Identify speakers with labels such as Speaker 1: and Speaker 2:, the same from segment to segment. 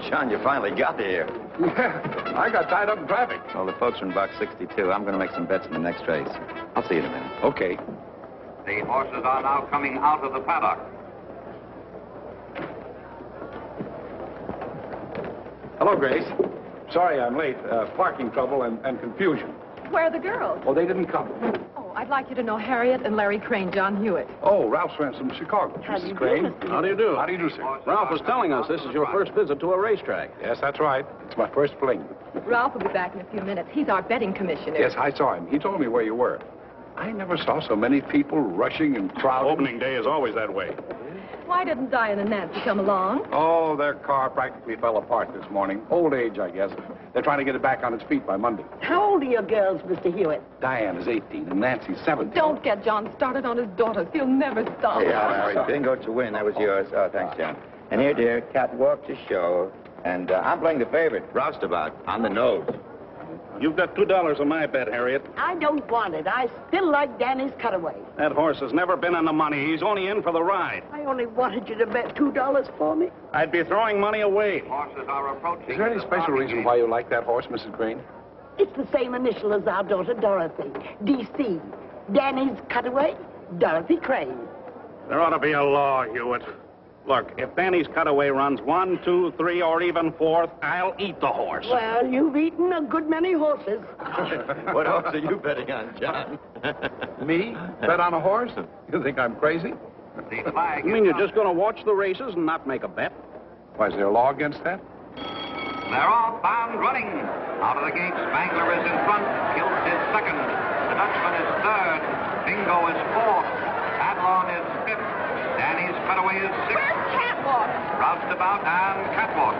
Speaker 1: John, you finally got here.
Speaker 2: Yeah, I got tied up in traffic.
Speaker 1: Well, the folks are in box 62. I'm going to make some bets in the next race. I'll see you in a minute.
Speaker 2: Okay.
Speaker 3: The horses are now coming out of the paddock.
Speaker 2: Hello, Grace. Sorry I'm late. Parking trouble and confusion.
Speaker 4: Where are the girls?
Speaker 2: Oh, they didn't come.
Speaker 4: Oh, I'd like you to know Harriet and Larry Crane, John Hewitt.
Speaker 2: Oh, Ralph's friends from Chicago.
Speaker 4: How do you
Speaker 2: Mrs.
Speaker 4: do,
Speaker 2: Crane.
Speaker 4: Mr.
Speaker 5: How do you do?
Speaker 2: How do you do, sir?
Speaker 5: Ralph was telling us this is your first visit to a racetrack.
Speaker 2: Yes, that's right. It's my first fling.
Speaker 4: Ralph will be back in a few minutes. He's our betting commissioner.
Speaker 2: Yes, I saw him. He told me where you were. I never saw so many people rushing and crowding.
Speaker 6: Opening day is always that way.
Speaker 4: Why didn't Diane and Nancy come along?
Speaker 2: Oh, their car practically fell apart this morning. Old age, I guess. They're trying to get it back on its feet by Monday.
Speaker 7: How old are your girls, Mr. Hewitt?
Speaker 2: Diane is 18 and Nancy's 17.
Speaker 4: Don't get John started on his daughters. He'll never stop.
Speaker 1: Yeah, Larry, bingo to win. That was yours. Oh, thanks, John. And here, dear, catwalk to show. And I'm playing the favorite, Roustabout, on the nose.
Speaker 6: You've got $2 on my bet, Harriet.
Speaker 7: I don't want it. I still like Danny's Cutaway.
Speaker 6: That horse has never been in the money. He's only in for the ride.
Speaker 7: I only wanted you to bet $2 for me.
Speaker 6: I'd be throwing money away.
Speaker 3: Horses are approaching.
Speaker 2: Is there any special reason why you like that horse, Mrs. Crane?
Speaker 7: It's the same initial as our daughter Dorothy. D.C. Danny's Cutaway, Dorothy Crane.
Speaker 6: There ought to be a law, Hewitt. Look, if Danny's Cutaway runs 1, 2, 3, or even 4th, I'll eat the horse.
Speaker 7: Well, you've eaten a good many horses.
Speaker 1: What horse are you betting on, John?
Speaker 2: Me? Bet on a horse? You think I'm crazy?
Speaker 3: The flag
Speaker 6: You mean you're just going to watch the races and not make a bet?
Speaker 2: Why, is there a law against that?
Speaker 3: They're all bound running. Out of the gate, Spangler is in front. Kilt is second. The Dutchman is third. Bingo is fourth. Adlon is fifth. Danny's Cutaway is sixth.
Speaker 4: Where's Catwalk?
Speaker 3: Roustabout and Catwalk.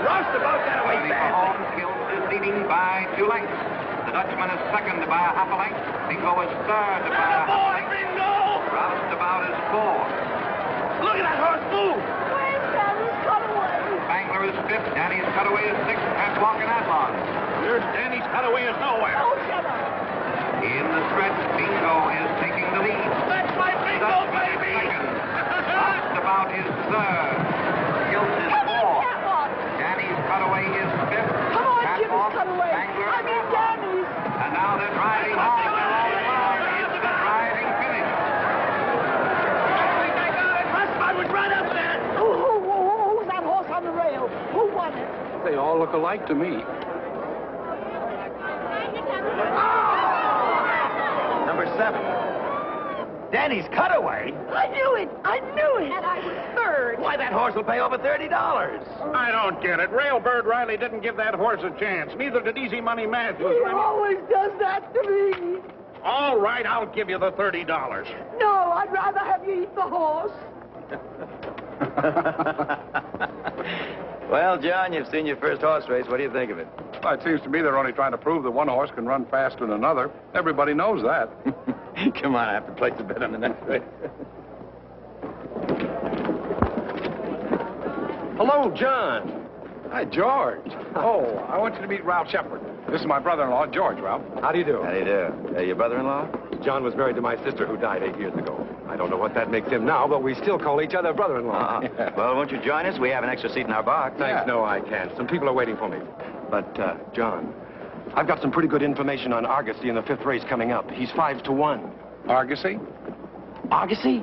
Speaker 1: Roustabout, that away
Speaker 3: Early for home, Kilt is leading by 2 lengths. The Dutchman is second by a half a length. Bingo is third by a half a length.
Speaker 6: Bingo!
Speaker 3: Roustabout is fourth.
Speaker 6: Look at that horse move!
Speaker 7: Where's Danny's Cutaway?
Speaker 3: Spangler is fifth. Danny's Cutaway is sixth. Catwalk and Adlon.
Speaker 6: Here's Danny's Cutaway is nowhere.
Speaker 7: Oh, shut up.
Speaker 3: In the stretch, Bingo is taking the lead.
Speaker 6: That's my bingo,
Speaker 3: Dutchman is
Speaker 6: baby!
Speaker 3: second. Roustabout is third. Kilt is
Speaker 4: Come on,
Speaker 3: fourth.
Speaker 4: Catwalk.
Speaker 3: Danny's Cutaway is fifth.
Speaker 7: Come on, Jim's
Speaker 3: Catwalk,
Speaker 7: Cutaway.
Speaker 3: Spangler,
Speaker 7: I mean, Danny's.
Speaker 3: and now they're driving home. They're all along. It's the driving finish.
Speaker 6: I was right up there!
Speaker 7: Who's that horse on the rail? Who won it?
Speaker 2: They all look alike to me.
Speaker 1: Number 7. Danny's Cutaway?
Speaker 7: I knew it. I knew it.
Speaker 4: And I was third.
Speaker 1: Why, that horse will pay over $30.
Speaker 6: I don't get it. Railbird Riley didn't give that horse a chance. Neither did Easy Money Matthews.
Speaker 7: He always does that to me.
Speaker 6: All right, I'll give you the $30.
Speaker 7: No, I'd rather have you eat the horse.
Speaker 1: Well, John, you've seen your first horse race. What do you think of it?
Speaker 2: Well, it seems to me they're only trying to prove that one horse can run faster than another. Everybody knows that.
Speaker 1: Come on, I have to place a bet on the next race.
Speaker 5: Hello, John.
Speaker 2: Hi, George. Oh, I want you to meet Ralph Shepard. This is my brother-in-law, George, Ralph.
Speaker 5: How do you do?
Speaker 1: How do you do? Your brother-in-law?
Speaker 5: John was married to my sister who died 8 years ago. I don't know what that makes him now, but we still call each other brother-in-law.
Speaker 1: Well, won't you join us? We have an extra seat in our box.
Speaker 5: Thanks, no, I can't. Some people are waiting for me. But, John, I've got some pretty good information on Argosy in the 5th race coming up. He's 5-1.
Speaker 2: Argosy?
Speaker 1: Argosy?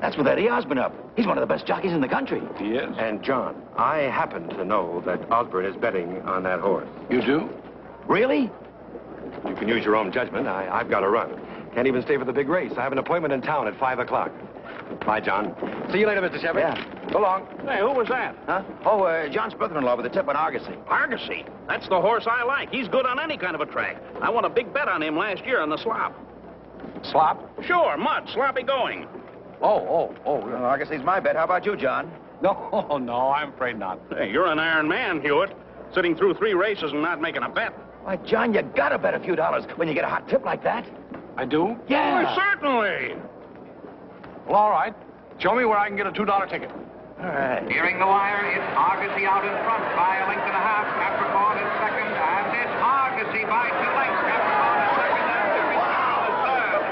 Speaker 1: That's with Eddie Osborne up. He's one of the best jockeys in the country.
Speaker 2: He is.
Speaker 5: And, John, I happen to know that Osborne is betting on that horse.
Speaker 2: You do?
Speaker 1: Really?
Speaker 5: You can use your own judgment. I've got to run. Can't even stay for the big race. I have an appointment in town at 5 o'clock. Bye, John. See you later, Mr. Shepard.
Speaker 1: Yeah.
Speaker 5: So long.
Speaker 6: Hey, who was that?
Speaker 1: Huh? Oh, John's brother-in-law with a tip on Argosy.
Speaker 6: Argosy. That's the horse I like. He's good on any kind of a track. I won a big bet on him last year on the slop.
Speaker 2: Slop?
Speaker 6: Sure, mud, sloppy going.
Speaker 2: Oh.
Speaker 1: Well, Argosy's my bet. How about you, John?
Speaker 2: No, I'm afraid not.
Speaker 6: Hey, you're an iron man, Hewitt. Sitting through 3 races and not making a bet.
Speaker 1: Why, John, you gotta bet a few dollars when you get a hot tip like that.
Speaker 2: I do?
Speaker 1: Yeah.
Speaker 6: Well, certainly.
Speaker 2: Well, all right. Show me where I can get a $2 ticket.
Speaker 1: All right.
Speaker 3: Nearing the wire, it's Argosy out in front by a length and a half. Capricorn is second, and it's Argosy by 2 lengths. Capricorn is second, and Capricorn is third.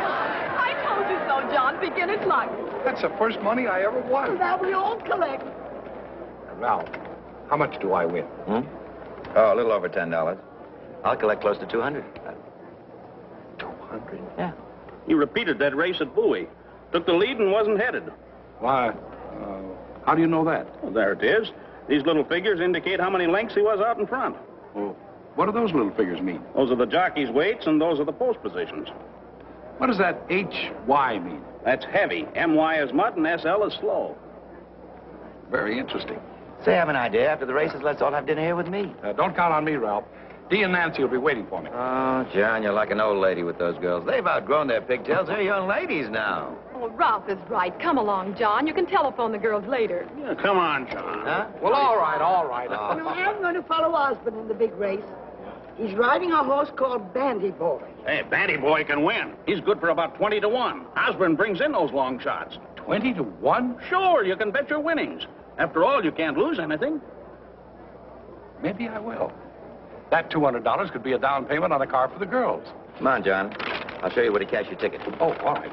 Speaker 4: I told you so, John. Beginner's luck.
Speaker 2: That's the first money I ever won.
Speaker 7: Now we all collect.
Speaker 2: Ralph, How much do I win?
Speaker 1: Oh, a little over $10. I'll collect close to 200.
Speaker 2: 200?
Speaker 1: Yeah.
Speaker 6: He repeated that race at Bowie. Took the lead and wasn't headed.
Speaker 2: Why, how do you know that?
Speaker 6: Well, there it is. These little figures indicate how many lengths he was out in front.
Speaker 2: Well, what do those little figures mean?
Speaker 6: Those are the jockey's weights, and those are the post positions.
Speaker 2: What does that HY mean?
Speaker 6: That's heavy. MY is mud, and SL is slow.
Speaker 2: Very interesting.
Speaker 1: Say, I have an idea. After the races, let's all have dinner here with me.
Speaker 2: Don't count on me, Ralph. Dee and Nancy will be waiting for me.
Speaker 1: Oh, John, you're like an old lady with those girls. They've outgrown their pigtails. They're young ladies now.
Speaker 4: Oh, Ralph is right. Come along, John. You can telephone the girls later.
Speaker 6: Yeah, come on, John.
Speaker 1: Huh?
Speaker 2: Well, all right, all right.
Speaker 7: No, I'm going to follow Osborne in the big race. He's riding a horse called Bandy Boy.
Speaker 6: Hey, Bandy Boy can win. He's good for about 20 to 1. Osborne brings in those long shots.
Speaker 2: 20 to 1?
Speaker 6: Sure, you can bet your winnings. After all, you can't lose anything.
Speaker 2: Maybe I will. That $200 could be a down payment on a car for the girls.
Speaker 1: Come on, John. I'll show you where to cash your ticket.
Speaker 2: Oh, all right.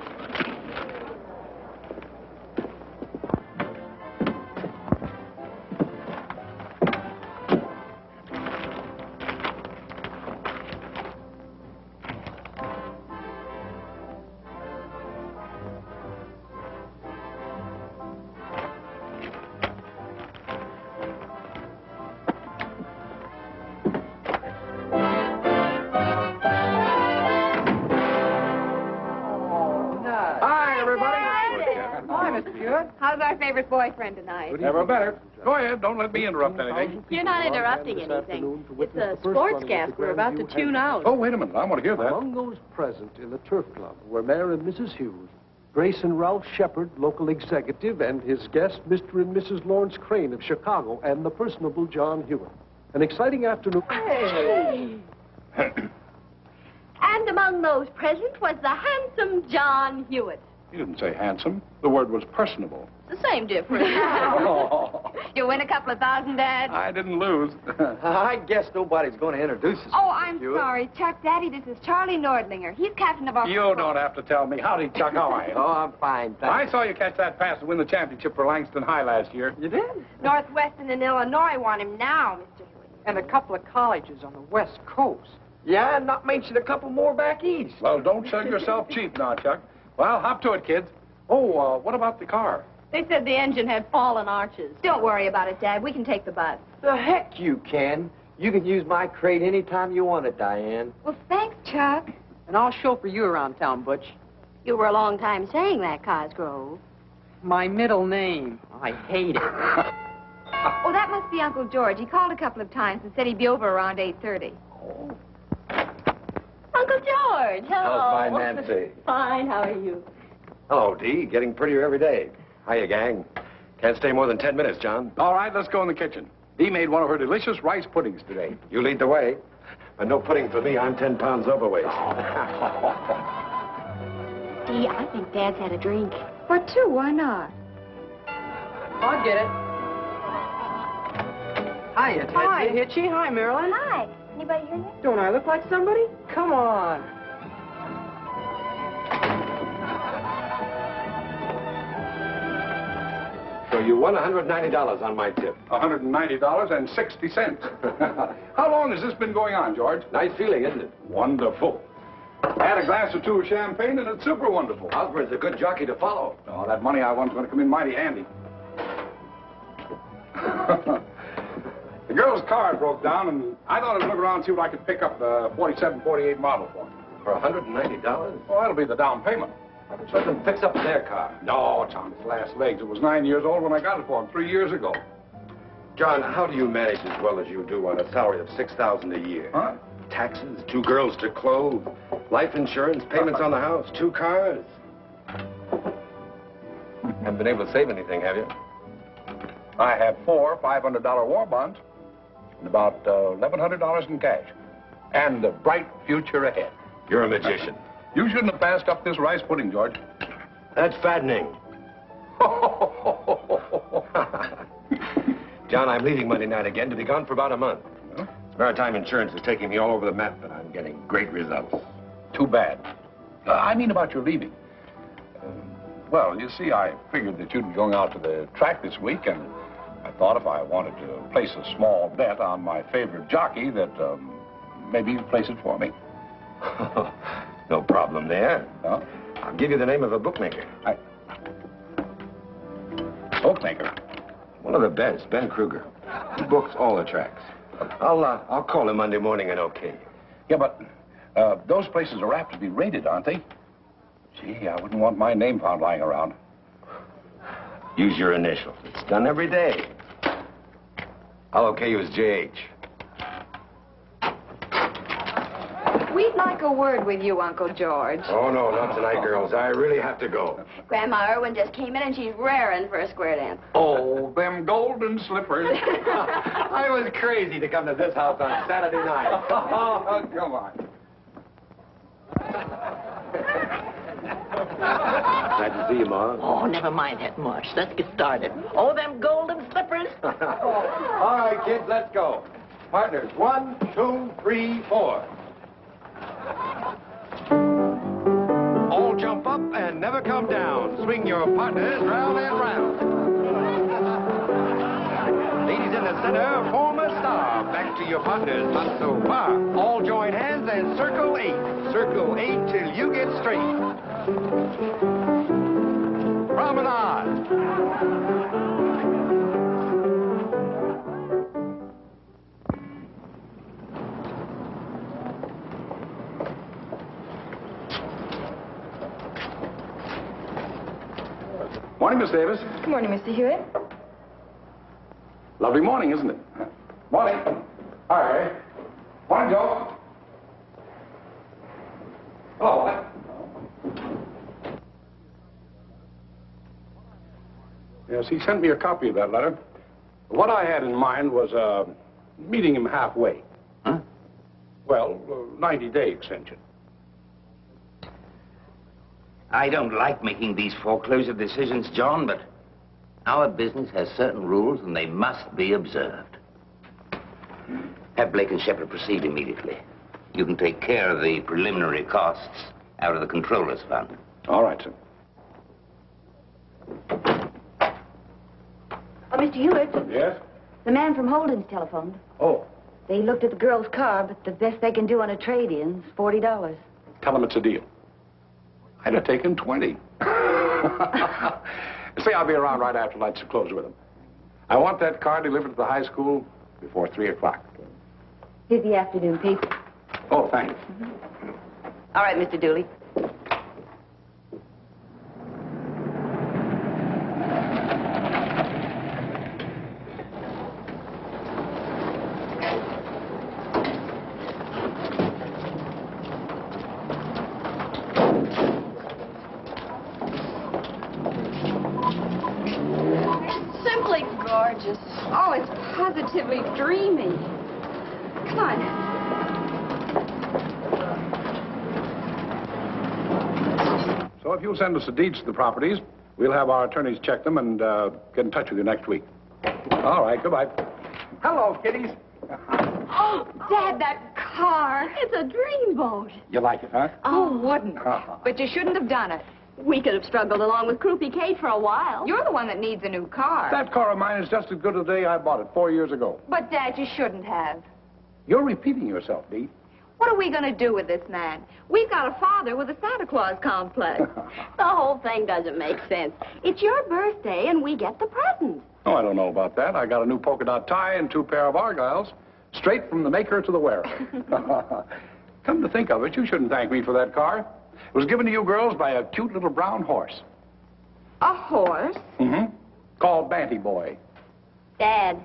Speaker 8: How's our favorite boyfriend tonight?
Speaker 2: Never better. Go ahead. Don't let me interrupt anything.
Speaker 8: You're not interrupting anything. It's a sportscast. We're about to tune out.
Speaker 2: Oh, wait a minute. I want to hear that.
Speaker 9: Among those present in the Turf Club were Mayor and Mrs. Hughes, Grace and Ralph Shepard, local executive, and his guest, Mr. and Mrs. Lawrence Crane of Chicago, and the personable John Hewitt. An exciting afternoon.
Speaker 8: Hey. And among those present was the handsome John Hewitt.
Speaker 2: You didn't say handsome. The word was personable.
Speaker 8: It's the same difference. You win a couple of $1,000, Dad?
Speaker 2: I didn't lose.
Speaker 9: I guess nobody's going to introduce us.
Speaker 8: Oh, I'm sorry. Chuck, Daddy, this is Charlie Nordlinger. He's captain of our...
Speaker 2: You don't have to tell me. Howdy, Chuck. How are you?
Speaker 9: Oh, I'm fine, thanks.
Speaker 2: I saw you catch that pass to win the championship for Langston High last year.
Speaker 9: You did?
Speaker 8: Northwestern and Illinois want him now, Mr. Hewitt.
Speaker 10: And a couple of colleges on the West Coast.
Speaker 9: Yeah, and not mention a couple more back east.
Speaker 2: Well, don't sell yourself cheap now, Chuck. Well, hop to it, kids. Oh, what about the car?
Speaker 8: They said the engine had fallen arches. Don't worry about it, Dad. We can take the bus.
Speaker 10: The heck you can. You can use my crate anytime you want it, Diane.
Speaker 8: Well, thanks, Chuck.
Speaker 10: And I'll chauffeur you around town, Butch.
Speaker 8: You were a long time saying that, Cosgrove.
Speaker 10: My middle name. I hate it.
Speaker 8: Oh, that must be Uncle George. He called a couple of times and said he'd be over around 8:30.
Speaker 2: Oh.
Speaker 8: Uncle George, hello.
Speaker 5: How's my Nancy?
Speaker 8: Fine, how are you?
Speaker 5: Hello, Dee. Getting prettier every day. Hiya, gang. Can't stay more than 10 minutes, John.
Speaker 2: All right, let's go in the kitchen. Dee made one of her delicious rice puddings today.
Speaker 5: You lead the way. But no pudding for me. I'm 10 pounds overweight.
Speaker 8: Dee, I think Dad's had a drink. For two, why not?
Speaker 10: I'll get it. Hiya, Ted.
Speaker 8: Hi.
Speaker 10: Hitchy. Hi, Marilyn.
Speaker 8: Hi. Anybody here now?
Speaker 10: Don't I look like somebody? Come on.
Speaker 5: So you won $190 on my tip.
Speaker 2: $190.60. How long has this been going on, George?
Speaker 5: Nice feeling, isn't it?
Speaker 2: Wonderful. I had a glass or two of champagne, and it's super wonderful.
Speaker 5: Osborne's a good jockey to follow.
Speaker 2: Oh, that money I won's going to come in mighty handy. The girl's car broke down, and I thought I'd look around and see what I could pick up the 47, 48 model for.
Speaker 5: For $190?
Speaker 2: Well, that'll be the down payment.
Speaker 5: Let them fix up their car.
Speaker 2: No, it's on its last legs. It was 9 years old when I got it for him 3 years ago.
Speaker 5: John, how do you manage as well as you do on a salary of $6,000 a year?
Speaker 2: Huh?
Speaker 5: Taxes, 2 girls to clothe, life insurance, payments on the house, 2 cars. Haven't been able to save anything, have you?
Speaker 2: I have 4 $500 war bonds and about $1,100 in cash. And a bright future ahead.
Speaker 5: You're a magician.
Speaker 2: You shouldn't have passed up this rice pudding, George.
Speaker 5: That's fattening. John, I'm leaving Monday night again to be gone for about a month.
Speaker 2: Huh?
Speaker 5: Maritime Insurance is taking me all over the map, and I'm getting great results.
Speaker 2: Too bad. I mean about your leaving. Well, you see, I figured that you'd be going out to the track this week, and I thought if I wanted to place a small bet on my favorite jockey that maybe you'd place it for me.
Speaker 5: No problem there.
Speaker 2: Huh?
Speaker 5: I'll give you the name of a bookmaker.
Speaker 2: Bookmaker?
Speaker 5: One of the best, Ben Kruger. He books all the tracks. I'll call him Monday morning and okay.
Speaker 2: Yeah, but those places are apt to be raided, aren't they? Gee, I wouldn't want my name found lying around.
Speaker 5: Use your initials. It's done every day. I'll okay you as JH.
Speaker 8: We'd like a word with you, Uncle George.
Speaker 5: Oh, no, not tonight, girls. I really have to go.
Speaker 11: Grandma Irwin just came in and she's raring for a square dance.
Speaker 2: Oh, them golden slippers.
Speaker 5: I was crazy to come to this house on Saturday night.
Speaker 2: Oh, come on.
Speaker 5: Glad to see you, Ma.
Speaker 7: Oh, never mind that much. Let's get started. Oh, them golden slippers.
Speaker 5: All right, kids, let's go. Partners, 1, 2, 3, 4. All jump up and never come down. Swing your partners round and round. Ladies in the center, form a star. Back to your partners, not so far. All join hands and circle 8. Circle 8 till you get straight. Promenade.
Speaker 2: Morning, Miss Davis.
Speaker 8: Good morning, Mr. Hewitt.
Speaker 2: Lovely morning, isn't it? Morning. Hi. Morning, Joe. Hello. Yes, he sent me a copy of that letter. What I had in mind was meeting him halfway.
Speaker 1: Huh?
Speaker 2: Well, 90-day extension.
Speaker 1: I don't like making these foreclosure decisions, John, but our business has certain rules and they must be observed. Have Blake and Shepard proceed immediately. You can take care of the preliminary costs out of the controller's fund.
Speaker 2: All right, sir.
Speaker 11: Oh, Mr. Hewitt,
Speaker 2: Yes?
Speaker 11: the man from Holden's telephoned.
Speaker 2: Oh,
Speaker 11: They looked at the girl's car, but the best they can do on a trade-in is $40.
Speaker 2: tell him it's a deal. I'd have taken 20. Say, I'll be around right after lights are closed with him. I want that car delivered to the high school before 3 o'clock.
Speaker 11: Busy afternoon, Pete.
Speaker 2: Oh, thanks.
Speaker 11: All right, Mr. Dooley.
Speaker 8: Simply gorgeous. Oh, it's positively dreamy. Come on.
Speaker 2: So if you'll send us the deeds to the properties, we'll have our attorneys check them and get in touch with you next week. All right, goodbye. Hello, kiddies.
Speaker 8: Oh, Dad, that car. It's a dreamboat.
Speaker 2: You like it, huh?
Speaker 8: Oh, wouldn't. But you shouldn't have done it.
Speaker 11: We could have struggled along with Croupy Kate for a while.
Speaker 8: You're the one that needs a new car.
Speaker 2: That car of mine is just as good as the day I bought it 4 years ago.
Speaker 8: But, Dad, you shouldn't have.
Speaker 2: You're repeating yourself, Dee.
Speaker 8: What are we going to do with this man? We've got a father with a Santa Claus complex.
Speaker 11: The whole thing doesn't make sense. It's your birthday, and we get the present.
Speaker 2: Oh, I don't know about that. I got a new polka dot tie and 2 pair of Argyles, straight from the maker to the wearer. Come to think of it, you shouldn't thank me for that car. It was given to you girls by a cute little brown horse.
Speaker 8: A horse?
Speaker 2: Mm-hmm. Called Banty Boy.
Speaker 11: Dad,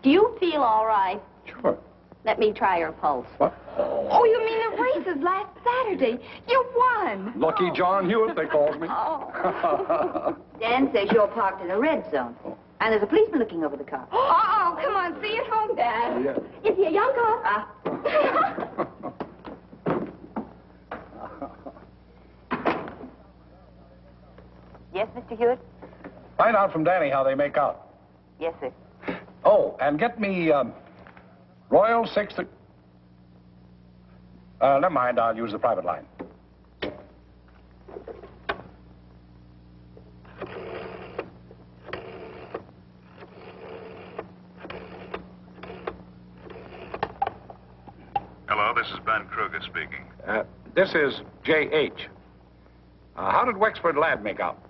Speaker 11: do you feel all right?
Speaker 2: Sure.
Speaker 11: Let me try your pulse.
Speaker 2: What?
Speaker 8: Oh, you mean the races last Saturday? You won.
Speaker 2: Lucky John Hewitt, they called me.
Speaker 8: Oh.
Speaker 11: Dan says you're parked in a red zone. And there's a policeman looking over the car.
Speaker 8: Uh-oh, come on, see you at home, Dad.
Speaker 2: Yeah.
Speaker 11: Is he a young cop? Yes, Mr. Hewitt?
Speaker 2: Find out from Danny how they make out.
Speaker 11: Yes, sir.
Speaker 2: Oh, and get me, Royal 6... never mind, I'll use the private line.
Speaker 12: This is Ben Kruger speaking.
Speaker 2: This is J.H. How did Wexford Lad make out?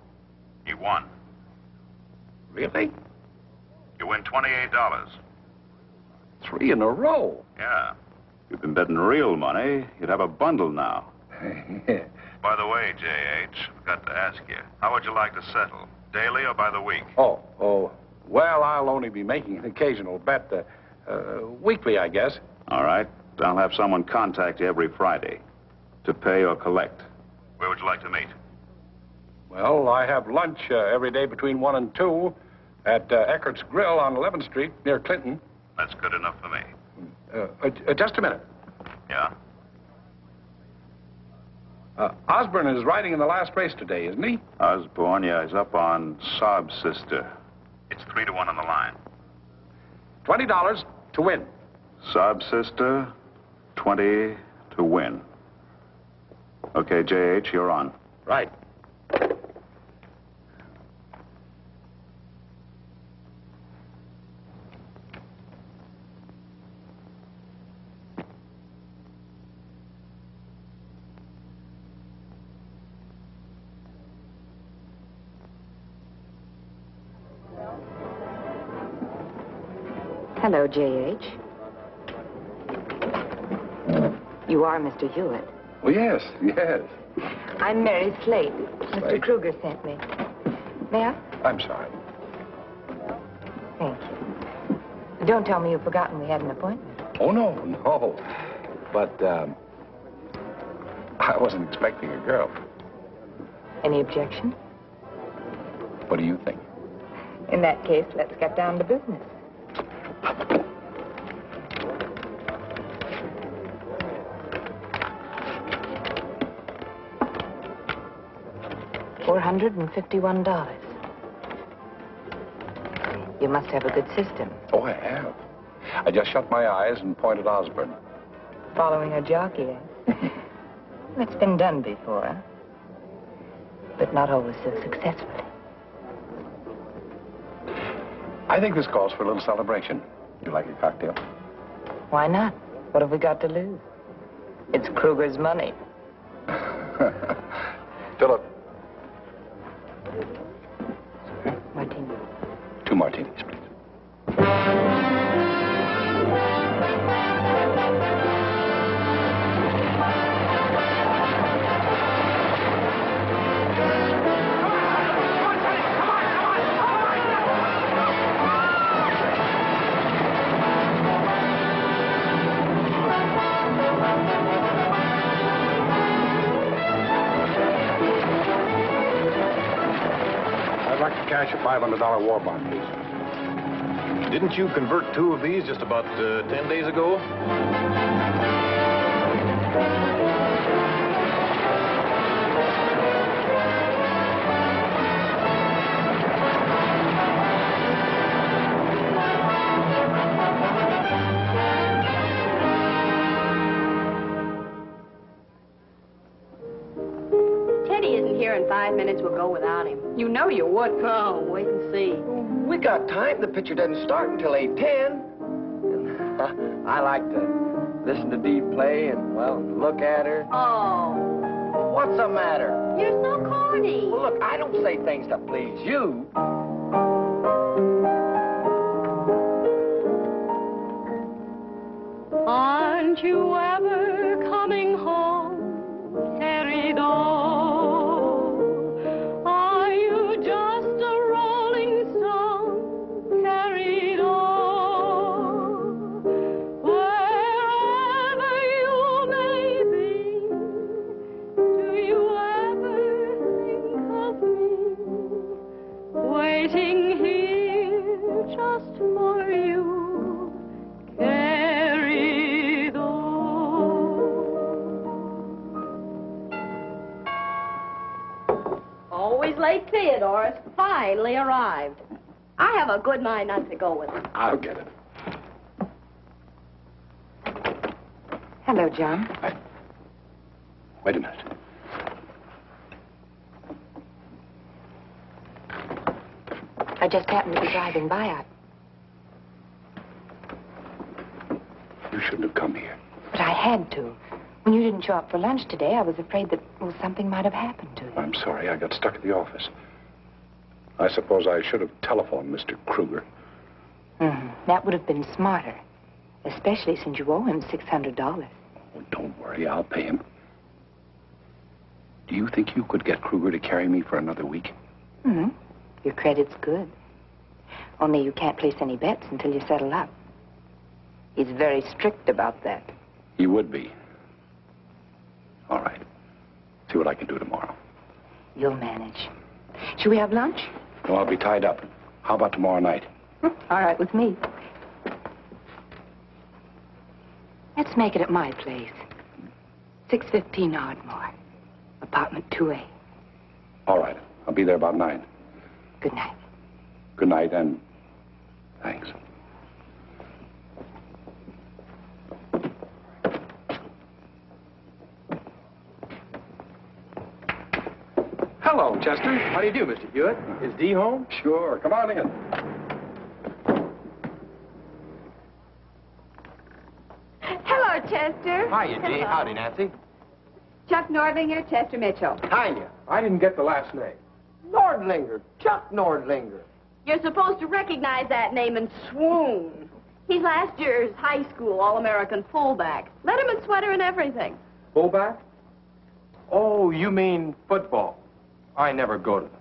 Speaker 12: He won.
Speaker 2: Really?
Speaker 12: You win $28.
Speaker 2: 3 in a row.
Speaker 12: Yeah. If you've been betting real money, you'd have a bundle now. By the way, J.H., I've got to ask you, how would you like to settle? Daily or by the week?
Speaker 2: Oh. Well, I'll only be making an occasional bet. Weekly, I guess.
Speaker 12: All right. I'll have someone contact you every Friday to pay or collect. Where would you like to meet?
Speaker 2: Well, I have lunch every day between 1 and 2 at Eckert's Grill on 11th Street near Clinton.
Speaker 12: That's good enough for me.
Speaker 2: Just a minute.
Speaker 12: Yeah?
Speaker 2: Osborne is riding in the last race today, isn't he?
Speaker 12: Osborne, yeah, he's up on Sob Sister. It's 3-1 on the line.
Speaker 2: $20 to win.
Speaker 12: Sob Sister, 20 to win. Okay, J.H., you're on.
Speaker 2: Right.
Speaker 13: Hello, J.H. You are Mr. Hewitt.
Speaker 2: Oh, yes.
Speaker 13: I'm Mary Slate. Mr. Kruger sent me. May I?
Speaker 2: I'm sorry.
Speaker 13: Thank you. Don't tell me you've forgotten we had an appointment.
Speaker 2: Oh, no. But, I wasn't expecting a girl.
Speaker 13: Any objection?
Speaker 2: What do you think?
Speaker 13: In that case, let's get down to business. $451. You must have a good system.
Speaker 2: Oh, I have. I just shut my eyes and pointed Osborne.
Speaker 13: Following a jockey, eh? That's been done before, but not always so successfully.
Speaker 2: I think this calls for a little celebration. You like a cocktail?
Speaker 13: Why not? What have we got to lose? It's Kruger's money.
Speaker 2: Philip.
Speaker 13: Martini.
Speaker 2: 2 martinis, please. I'd like to cash a $500 war bond, please.
Speaker 5: Didn't you convert 2 of these just about 10 days ago?
Speaker 11: Teddy isn't here in 5 minutes. We'll go without him. You know you would. Oh, wait and see.
Speaker 10: We got time. The picture doesn't start until 8:10. I like to listen to Dee play and, well, look at her.
Speaker 11: Oh.
Speaker 10: What's the matter?
Speaker 11: You're so corny.
Speaker 10: Well, look, I don't say things to please you.
Speaker 14: Aren't you ever coming home, querido? Are you just a rolling stone, querido? Wherever you may be, do you ever think of me? Waiting here just for you, querido.
Speaker 11: Always late Theodore's finally arrived. I have a good mind not to go with him.
Speaker 2: I'll get it.
Speaker 13: Hello, John.
Speaker 2: Wait a minute.
Speaker 13: I just happened to be driving by.
Speaker 2: You shouldn't have come here.
Speaker 13: But I had to. When you didn't show up for lunch today, I was afraid that, well, something might have happened to you.
Speaker 2: I'm sorry. I got stuck at the office. I suppose I should have telephoned Mr. Kruger.
Speaker 13: That would have been smarter, especially since you owe him $600.
Speaker 2: Oh, don't worry. I'll pay him. Do you think you could get Kruger to carry me for another week?
Speaker 13: Your credit's good. Only you can't place any bets until you settle up. He's very strict about that.
Speaker 2: He would be. All right. See what I can do tomorrow.
Speaker 13: You'll manage. Should we have lunch?
Speaker 2: No, I'll be tied up. How about tomorrow night?
Speaker 13: All right with me. Let's make it at my place. 615 Ardmore. Apartment 2A.
Speaker 2: All right. I'll be there about 9.
Speaker 13: Good night.
Speaker 2: Good night, and thanks.
Speaker 15: Hello, Chester. How do you do, Mr. Hewitt? Is Dee home?
Speaker 2: Sure. Come on in.
Speaker 8: Hello, Chester.
Speaker 15: Hiya, Dee. Howdy, Nancy.
Speaker 8: Chuck Nordlinger, Chester Mitchell.
Speaker 15: Hiya. I didn't get the last name. Nordlinger. Chuck Nordlinger.
Speaker 11: You're supposed to recognize that name and swoon. He's last year's high school All-American fullback. Letterman sweater and everything.
Speaker 15: Fullback? Oh, you mean football. I never go to them.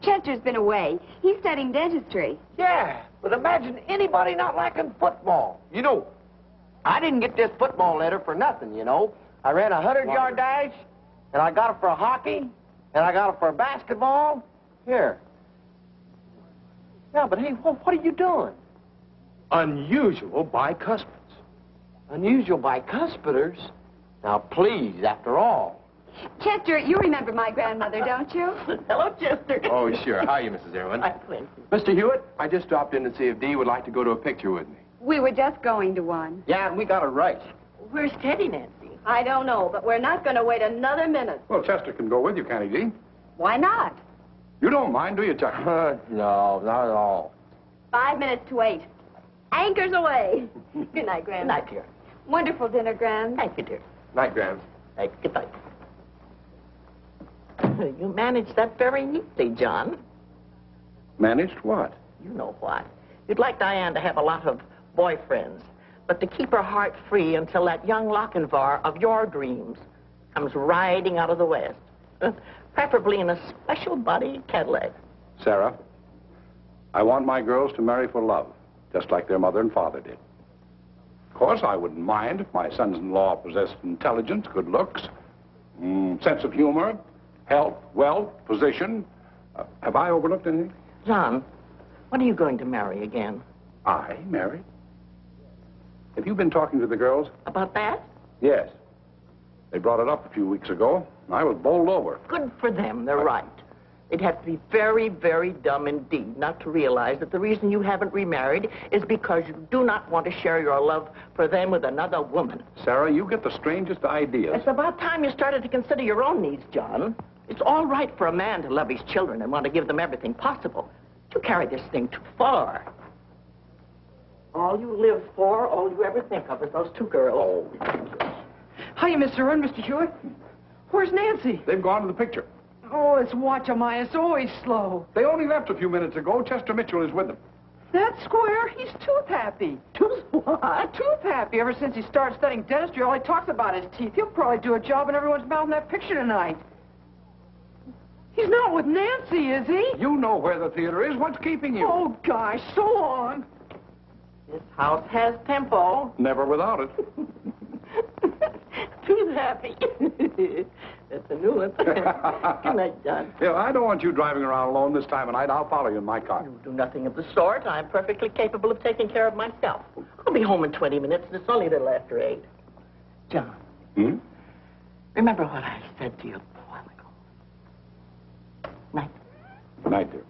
Speaker 8: Chester's been away. He's studying dentistry.
Speaker 10: Yeah, but imagine anybody not liking football. You know, I didn't get this football letter for nothing, you know. I ran a 100-yard dash, and I got it for hockey, and I got it for basketball. Here. Yeah, but hey, what are you doing?
Speaker 15: Unusual bicuspids.
Speaker 10: Unusual bicuspiders? Now, please, after all.
Speaker 8: Chester, you remember my grandmother, don't you?
Speaker 11: Hello, Chester.
Speaker 15: Oh, sure. Hiya, Mrs. Irwin. Mr. Hewitt, I just stopped in to see if Dee would like to go to a picture with me.
Speaker 8: We were just going to one.
Speaker 10: Yeah, and we got a race.
Speaker 11: Where's Teddy, Nancy? I don't know, but we're not going to wait another minute.
Speaker 2: Well, Chester can go with you, can't he, Dee?
Speaker 8: Why not?
Speaker 2: You don't mind, do you, Chester?
Speaker 10: No, not at all.
Speaker 11: 5 minutes to 8. Anchors away. Good night, Gran.
Speaker 7: Good night, dear.
Speaker 8: Wonderful dinner, Gran.
Speaker 7: Thank you, dear.
Speaker 15: Night, Grams.
Speaker 7: Good night. You managed that very neatly, John.
Speaker 2: Managed what?
Speaker 7: You know what. You'd like Diane to have a lot of boyfriends, but to keep her heart free until that young Lochinvar of your dreams comes riding out of the West, preferably in a special body Cadillac.
Speaker 2: Sarah, I want my girls to marry for love, just like their mother and father did. Of course, I wouldn't mind if my sons-in-law possessed intelligence, good looks, sense of humor, health, wealth, position. Have I overlooked anything?
Speaker 7: John, when are you going to marry again?
Speaker 2: I marry? Have you been talking to the girls?
Speaker 7: About that?
Speaker 2: Yes. They brought it up a few weeks ago. I was bowled over.
Speaker 7: Good for them. They're right. They'd have to be very, very dumb indeed not to realize that the reason you haven't remarried is because you do not want to share your love for them with another woman.
Speaker 2: Sarah, you get the strangest ideas.
Speaker 7: It's about time you started to consider your own needs, John. It's all right for a man to love his children and want to give them everything possible. You carry this thing too far. All you live for, all you ever think of is those two girls.
Speaker 2: Oh.
Speaker 16: Hiya, Mr. Irwin, Mr. Hewitt. Where's Nancy?
Speaker 2: They've gone to the picture.
Speaker 16: Oh, this watch of mine is always slow.
Speaker 2: They only left a few minutes ago. Chester Mitchell is with them.
Speaker 16: That square, he's tooth happy.
Speaker 7: Tooth what?
Speaker 16: Tooth happy. Ever since he started studying dentistry, all he talks about is teeth. He'll probably do a job in everyone's mouth in that picture tonight. He's not with Nancy, is he?
Speaker 2: You know where the theater is. What's keeping you?
Speaker 16: Oh, gosh, so long.
Speaker 7: This house has tempo.
Speaker 2: Never without it.
Speaker 7: Tooth happy. That's a new one. Good night, John.
Speaker 2: Yeah, I don't want you driving around alone this time of night. I'll follow you in my car.
Speaker 7: You do nothing of the sort. I'm perfectly capable of taking care of myself. I'll be home in 20 minutes, and it's only a little after 8. John. Remember what I said to you a while ago. Night.
Speaker 2: Night, dear.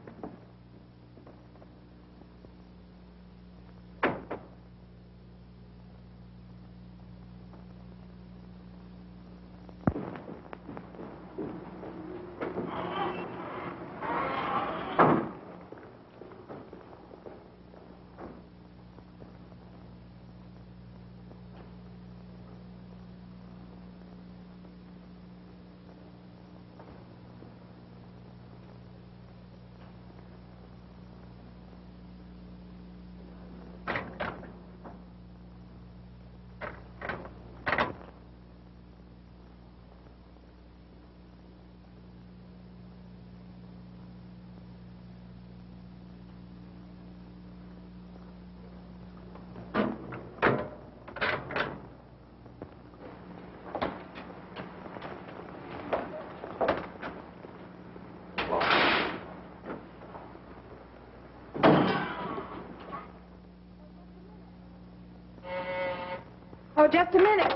Speaker 8: just a minute.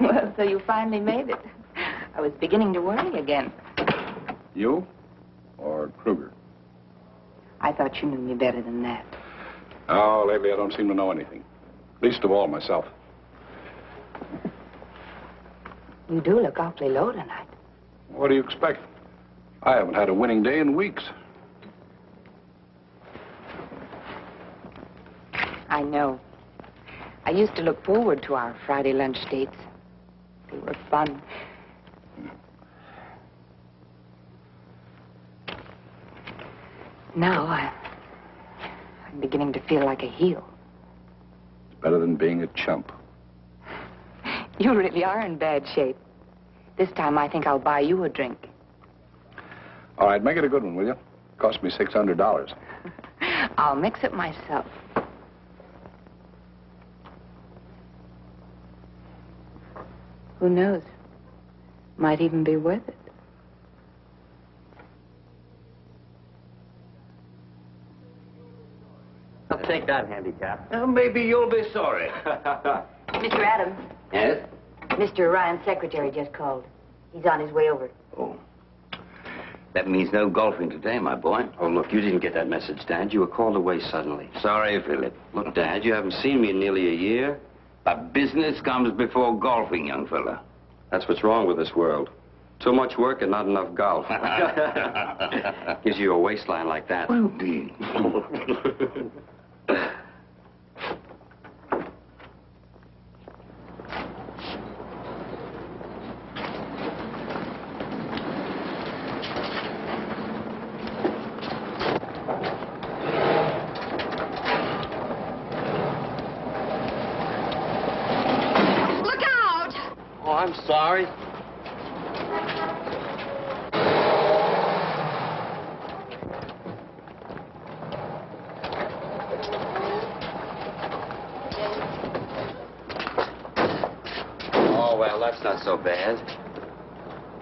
Speaker 13: Well, so you finally made it. I was beginning to worry again.
Speaker 2: You or Kruger?
Speaker 13: I thought you knew me better than that.
Speaker 2: Oh, lately I don't seem to know anything. Least of all myself.
Speaker 13: You do look awfully low tonight.
Speaker 2: What do you expect? I haven't had a winning day in weeks.
Speaker 13: I know. I used to look forward to our Friday lunch dates. They were fun. Now I'm beginning to feel like a heel.
Speaker 2: It's better than being a chump.
Speaker 13: You really are in bad shape. This time I think I'll buy you a drink.
Speaker 2: All right, make it a good one, will you? Cost me $600.
Speaker 13: I'll mix it myself. Who knows? Might even be worth it.
Speaker 1: I'll take that handicap. Maybe you'll be sorry.
Speaker 13: Mr. Adams,
Speaker 1: Yes?
Speaker 13: Mr. Ryan's secretary just called. He's on his way over.
Speaker 1: Oh. That means no golfing today, my boy.
Speaker 5: Oh, look, you didn't get that message, Dad. You were called away suddenly.
Speaker 1: Sorry, Philip.
Speaker 5: Look, Dad, you haven't seen me in nearly a year.
Speaker 1: But business comes before golfing, young fella.
Speaker 5: That's what's wrong with this world. Too much work and not enough golf. Gives you a waistline like that.
Speaker 1: Well, be.
Speaker 11: Look out!
Speaker 10: Oh, I'm sorry.
Speaker 5: Oh, well, that's not so bad.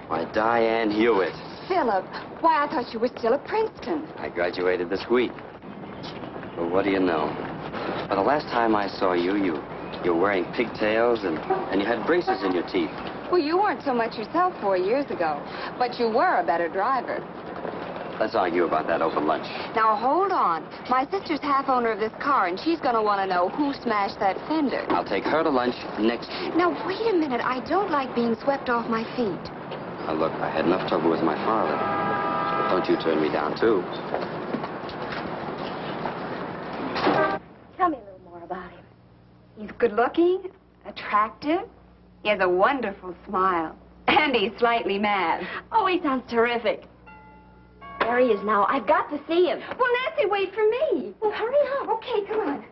Speaker 5: Why, Diane Hewitt.
Speaker 8: Philip, why, I thought you were still at Princeton.
Speaker 5: I graduated this week. Well, what do you know? Well, the last time I saw you, you were wearing pigtails and you had braces in your teeth.
Speaker 8: Well, you weren't so much yourself 4 years ago, but you were a better driver.
Speaker 5: Let's argue about that over lunch.
Speaker 8: Now, hold on. My sister's half owner of this car, and she's going to want to know who smashed that fender.
Speaker 5: I'll take her to lunch next week.
Speaker 8: Now, wait a minute. I don't like being swept off my feet.
Speaker 5: Now, look, I had enough trouble with my father. Don't you turn me down, too.
Speaker 8: Tell me a little more about him. He's good-looking, attractive. He has a wonderful smile. And he's slightly mad.
Speaker 11: Oh, he sounds terrific. There he is now. I've got to see him.
Speaker 8: Well, Nancy, wait for me.
Speaker 11: Well, hurry up.
Speaker 8: Okay, come on.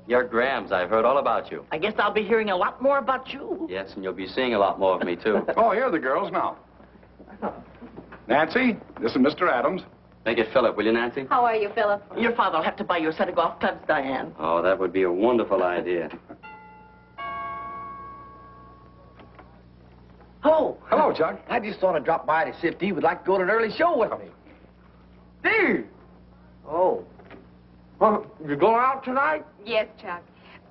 Speaker 5: You're Grams. I've heard all about you.
Speaker 7: I guess I'll be hearing a lot more about you.
Speaker 5: Yes, and you'll be seeing a lot more of me, too.
Speaker 2: Oh, here are the girls now. Nancy, this is Mr. Adams.
Speaker 5: Make it Philip, will you, Nancy?
Speaker 11: How are you, Philip?
Speaker 7: Your father will have to buy you a set of golf clubs, Diane.
Speaker 5: Oh, that would be a wonderful idea.
Speaker 10: Oh.
Speaker 2: Hello, Chuck.
Speaker 10: I just thought I'd drop by to see if Dee would like to go to an early show with me. Dee! Oh. Well, you going out tonight?
Speaker 8: Yes, Chuck.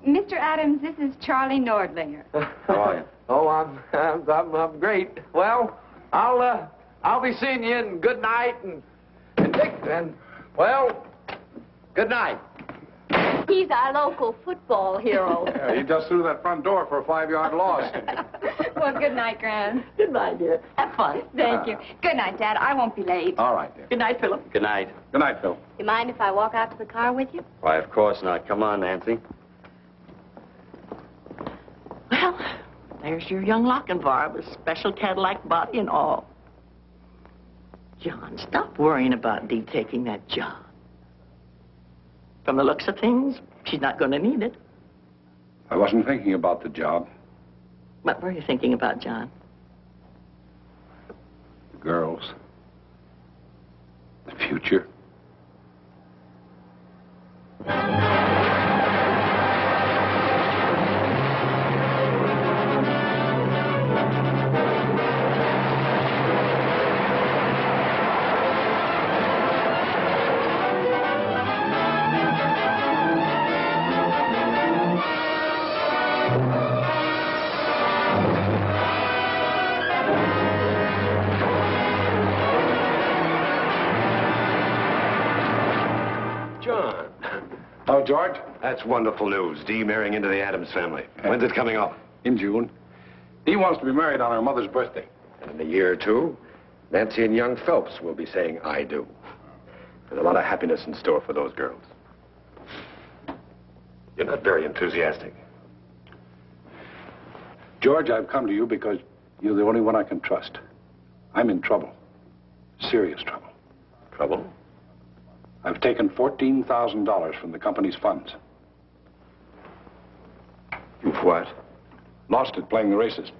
Speaker 8: Mr. Adams, this is Charlie Nordlinger.
Speaker 5: How are you?
Speaker 10: Oh, I'm great. Well, I'll be seeing you, and good night, and Dick, and, well, good night.
Speaker 11: He's our local football hero.
Speaker 2: Yeah, he just threw that front door for a 5-yard loss.
Speaker 8: Well, good night, Gran.
Speaker 7: Good night, dear. Have fun.
Speaker 8: Thank you. Good night, Dad. I won't be late.
Speaker 2: All right, dear.
Speaker 7: Good night, Philip.
Speaker 5: Good night.
Speaker 2: Good night, Phil.
Speaker 11: You mind if I walk out to the car with you?
Speaker 5: Why, of course not. Come on, Nancy.
Speaker 7: Well, there's your young Lochinvar with special Cadillac body and all. John, stop worrying about Dee taking that job. From the looks of things, she's not going to need it.
Speaker 2: I wasn't thinking about the job.
Speaker 7: What were you thinking about, John?
Speaker 2: The girls. The future.
Speaker 5: John.
Speaker 2: Oh, George?
Speaker 5: That's wonderful news. Dee marrying into the Adams family. When's it coming off?
Speaker 2: In June. Dee wants to be married on her mother's birthday.
Speaker 5: And in a year or two, Nancy and young Phelps will be saying, I do. There's a lot of happiness in store for those girls. You're not very enthusiastic.
Speaker 2: George, I've come to you because you're the only one I can trust. I'm in trouble. Serious trouble.
Speaker 5: Trouble?
Speaker 2: I've taken $14,000 from the company's funds.
Speaker 5: You've what?
Speaker 2: Lost it playing the races.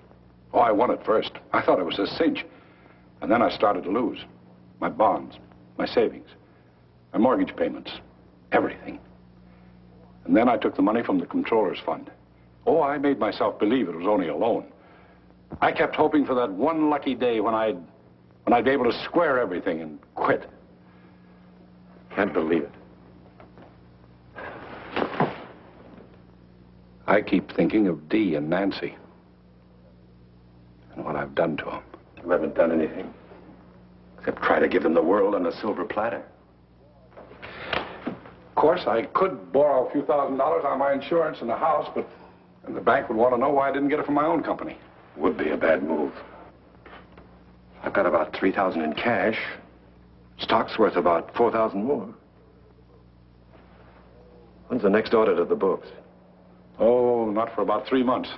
Speaker 2: Oh, I won at first. I thought it was a cinch. And then I started to lose. My bonds, my savings, my mortgage payments, everything. And then I took the money from the controller's fund. Oh, I made myself believe it was only a loan. I kept hoping for that one lucky day when I'd be able to square everything and quit.
Speaker 5: Can't believe it.
Speaker 2: I keep thinking of Dee and Nancy and what I've done to them.
Speaker 5: You haven't done anything except try to give them the world on a silver platter.
Speaker 2: Of course, I could borrow a few $1,000s on my insurance and the house, but then the bank would want to know why I didn't get it from my own company.
Speaker 5: Would be a bad move. I've got about $3,000 in cash. Stock's worth about $4,000 more. When's the next audit of the books?
Speaker 2: Oh, not for about 3 months.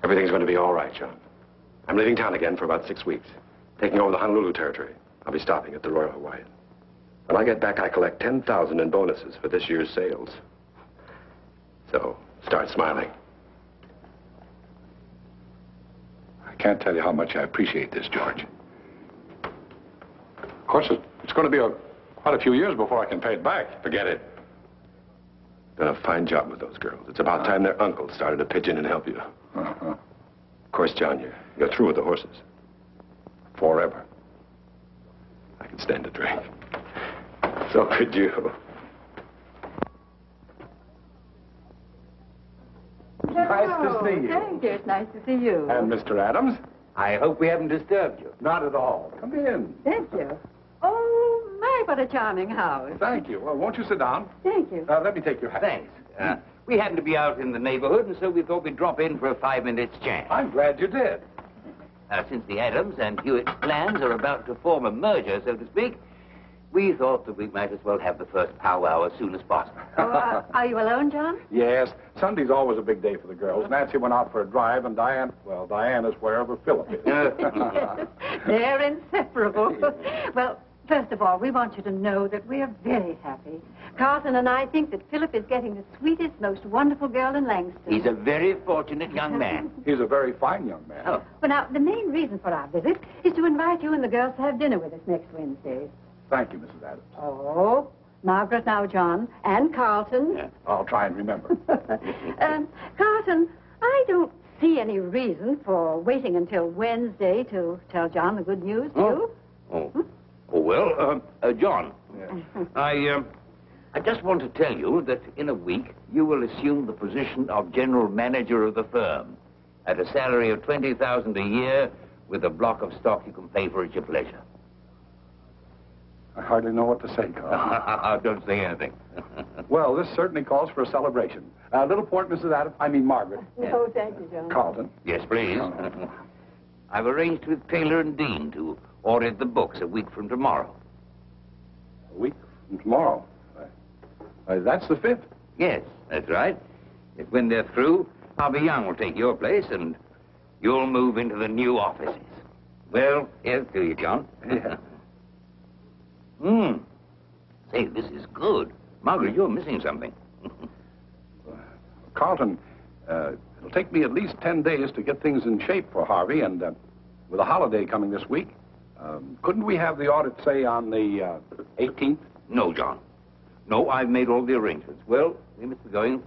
Speaker 5: Everything's going to be all right, John. I'm leaving town again for about 6 weeks, taking over the Honolulu territory. I'll be stopping at the Royal Hawaiian. When I get back, I collect $10,000 in bonuses for this year's sales. So, start smiling.
Speaker 2: I can't tell you how much I appreciate this, George. Of course, it's going to be quite a few years before I can pay it back.
Speaker 5: Forget it. Done a fine job with those girls. It's about time their uncle started to pitch in and help you.
Speaker 2: Uh-huh.
Speaker 5: Of course, John, you're through with the horses.
Speaker 2: Forever.
Speaker 5: I could stand a drink. So could you.
Speaker 2: Nice to see you.
Speaker 17: Thank you. It's nice to see you.
Speaker 2: And Mr. Adams?
Speaker 1: I hope we haven't disturbed you.
Speaker 2: Not at all. Come in.
Speaker 17: Thank you. Oh, my, what a charming house.
Speaker 2: Thank you. Well, won't you sit down?
Speaker 17: Thank you.
Speaker 2: Let me take your hat.
Speaker 1: Thanks. We happened to be out in the neighborhood, and so we thought we'd drop in for a 5-minute chat.
Speaker 2: I'm glad you did.
Speaker 1: Since the Adams and Hewitt plans are about to form a merger, so to speak, we thought that we might as well have the first powwow as soon as possible.
Speaker 17: Oh, are you alone, John?
Speaker 2: Yes. Sunday's always a big day for the girls. Nancy went out for a drive, and Diane is wherever Philip is.
Speaker 17: They're inseparable. Well, first of all, we want you to know that we are very happy. Carlton and I think that Philip is getting the sweetest, most wonderful girl in Langston.
Speaker 1: He's a very fortunate young man.
Speaker 2: He's a very fine young man.
Speaker 1: Oh.
Speaker 17: Well, now, the main reason for our visit is to invite you and the girls to have dinner with us next Wednesday.
Speaker 2: Thank you, Mrs. Adams.
Speaker 17: Oh, Margaret now, John, and Carlton.
Speaker 2: Yeah, I'll try and remember.
Speaker 17: Carlton, I don't see any reason for waiting until Wednesday to tell John the good news, do you?
Speaker 1: Well, John, I just want to tell you that in a week you will assume the position of general manager of the firm at a salary of $20,000 a year with a block of stock you can pay for at your pleasure.
Speaker 2: I hardly know what to say, Carl.
Speaker 1: Don't say anything.
Speaker 2: Well, this certainly calls for a celebration. Little port, Mrs. Adams. I mean, Margaret.
Speaker 17: No, thank you, John.
Speaker 2: Carlton.
Speaker 1: Yes, please. I've arranged with Taylor and Dean to audit the books a week from tomorrow.
Speaker 2: A week from tomorrow? That's the 5th?
Speaker 1: Yes, that's right. When they're through, Harvey Young will take your place, and you'll move into the new offices. Well, here's to you, John.
Speaker 2: Yeah.
Speaker 1: Say, this is good. Margaret, you're missing something.
Speaker 2: Carlton, it'll take me at least 10 days to get things in shape for Harvey, and with a holiday coming this week, couldn't we have the audit, say, on the 18th?
Speaker 1: No, John. No, I've made all the arrangements. Well, we must be going.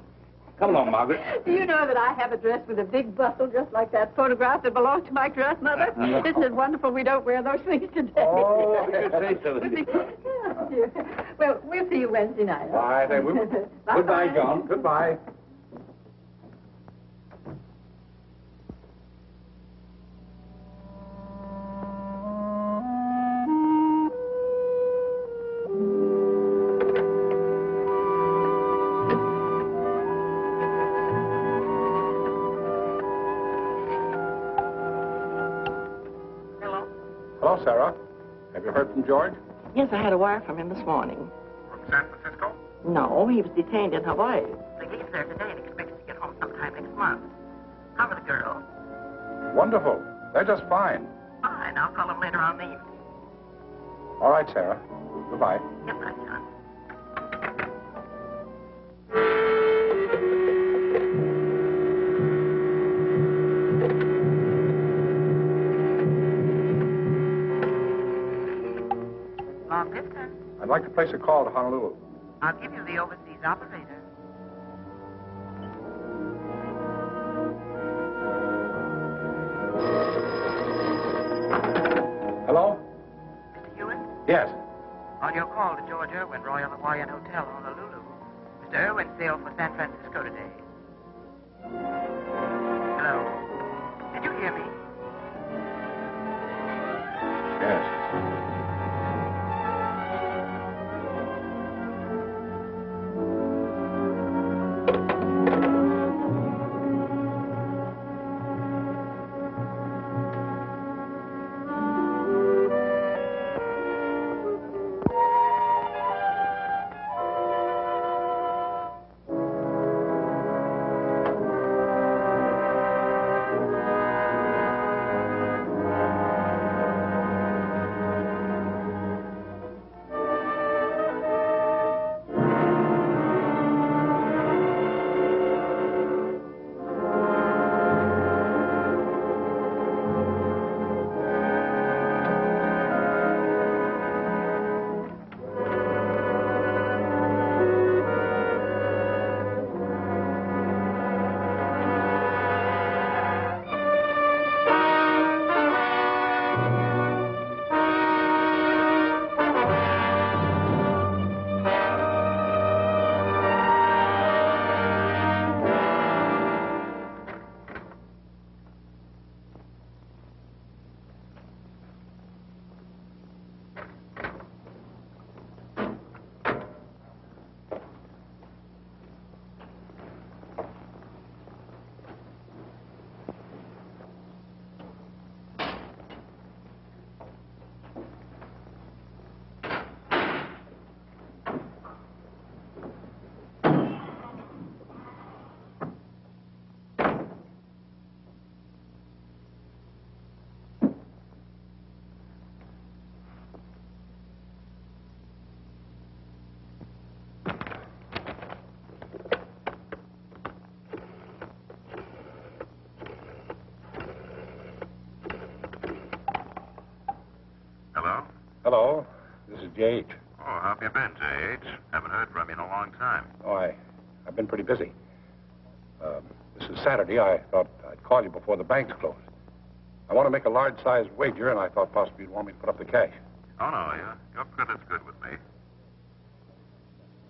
Speaker 1: Come along, Margaret.
Speaker 17: Do you know that I have a dress with a big bustle just like that photograph that belonged to my grandmother? Isn't it wonderful we don't wear those things today?
Speaker 1: Oh, you say so.
Speaker 17: Yeah, dear. Well, we'll see you Wednesday night.
Speaker 2: All right, then. Goodbye, John. Goodbye. Well, Sarah, have you heard from George?
Speaker 7: Yes, I had a wire from him this morning.
Speaker 2: From San Francisco?
Speaker 7: No, he was detained in Hawaii. But he's there today and expects to get home sometime next month. How are the girls?
Speaker 2: Wonderful. They're just fine.
Speaker 7: Fine. I'll call him later on in the evening.
Speaker 2: All right, Sarah. Goodbye.
Speaker 7: Goodbye, John. Long distance.
Speaker 2: I'd like to place a call to Honolulu.
Speaker 7: I'll give you the overseas operator.
Speaker 2: Hello?
Speaker 7: Mr. Hewitt?
Speaker 2: Yes.
Speaker 7: On your call to George Irwin, Royal Hawaiian Hotel, Honolulu. Mr. Irwin sailed for San Francisco today. Hello? Did you hear me?
Speaker 2: Yes. Hello, this is J.H.
Speaker 12: Oh, how have you been, J.H.? Haven't heard from you in a long time.
Speaker 2: Oh, I've been pretty busy. This is Saturday. I thought I'd call you before the banks closed. I want to make a large-sized wager, and I thought possibly you'd want me to put up the cash.
Speaker 12: Oh, no, your credit's good with me.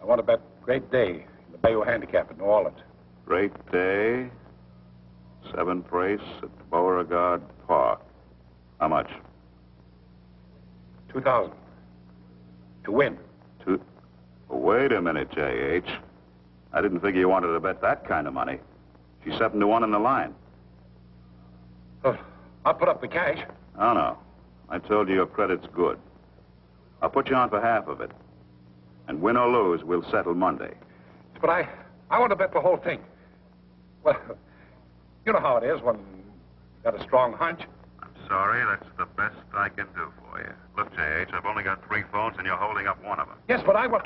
Speaker 2: I want to bet Great Day in the Bayou Handicap in New Orleans.
Speaker 12: Great Day, 7th race at Beauregard Park. How much?
Speaker 2: 2,000. To win.
Speaker 12: Wait a minute, J.H. I didn't figure you wanted to bet that kind of money. She's 7-1 in the line.
Speaker 2: I'll put up the cash.
Speaker 12: Oh, no. I told you your credit's good. I'll put you on for half of it. And win or lose, we'll settle Monday.
Speaker 2: But I want to bet the whole thing. Well, you know how it is when you've got a strong hunch.
Speaker 12: I'm sorry, that's the best I can do for you. Look, J.H., I've only got 3 phones, and you're holding up one of them.
Speaker 2: Yes, but I will...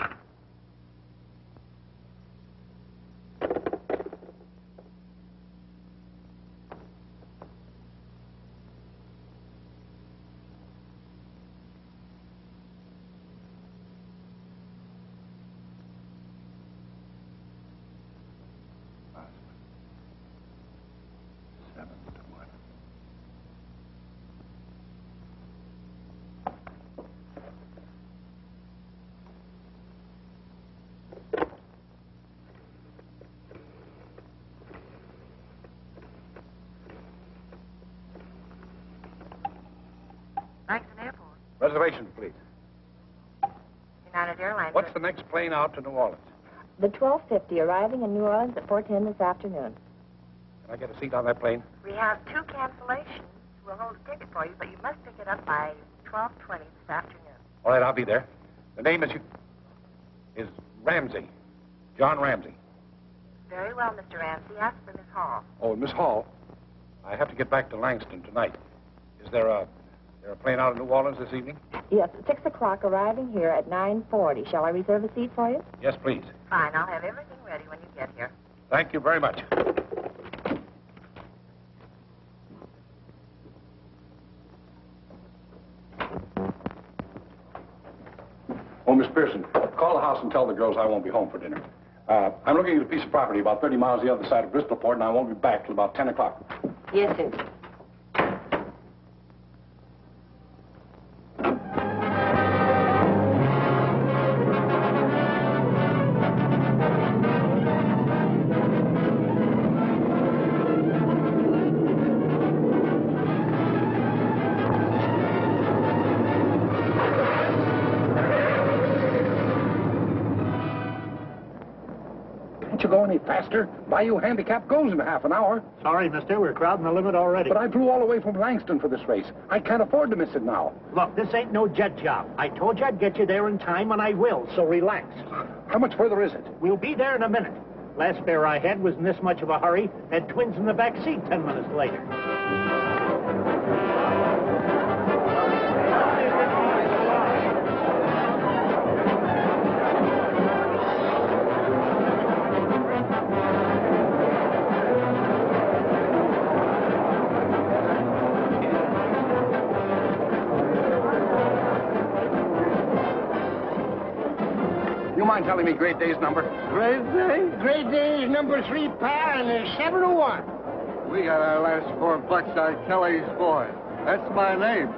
Speaker 13: Langston Airport.
Speaker 2: Reservation, please.
Speaker 13: United Airlines.
Speaker 2: What's the next plane out to New Orleans?
Speaker 18: The 12:50, arriving in New Orleans at 4:10 this afternoon.
Speaker 2: Can I get a seat on that plane?
Speaker 13: We have 2 cancellations. We'll hold a ticket for you, but you must pick it up by 12:20 this afternoon.
Speaker 2: All right, I'll be there. The name is Ramsey. John Ramsey.
Speaker 13: Very well, Mr. Ramsey. Ask for Miss Hall.
Speaker 2: Oh, Miss Hall, I have to get back to Langston tonight. Is there a plane out of New Orleans this evening?
Speaker 18: Yes, 6 o'clock, arriving here at 9:40. Shall I reserve a seat for you?
Speaker 2: Yes, please.
Speaker 13: Fine. I'll have everything ready when you get here.
Speaker 2: Thank you very much. Oh, Miss Pearson, call the house and tell the girls I won't be home for dinner. I'm looking at a piece of property about 30 miles the other side of Bristolport, and I won't be back till about 10 o'clock.
Speaker 13: Yes, sir.
Speaker 2: Can't you go any faster? Bayou Handicap goes in half an hour.
Speaker 19: Sorry, mister. We're crowding the limit already.
Speaker 2: But I flew all the way from Langston for this race. I can't afford to miss it now.
Speaker 19: Look, this ain't no jet job. I told you I'd get you there in time, and I will, so relax.
Speaker 2: How much further is it?
Speaker 19: We'll be there in a minute. Last fare I had was in this much of a hurry. Had twins in the back seat 10 minutes later.
Speaker 2: You mind telling me Great Day's number?
Speaker 10: Great Day? Great Day is number 3, pal, and there's 7 to 1.
Speaker 20: We got our last 4 bucks on Kelly's boy. That's my name,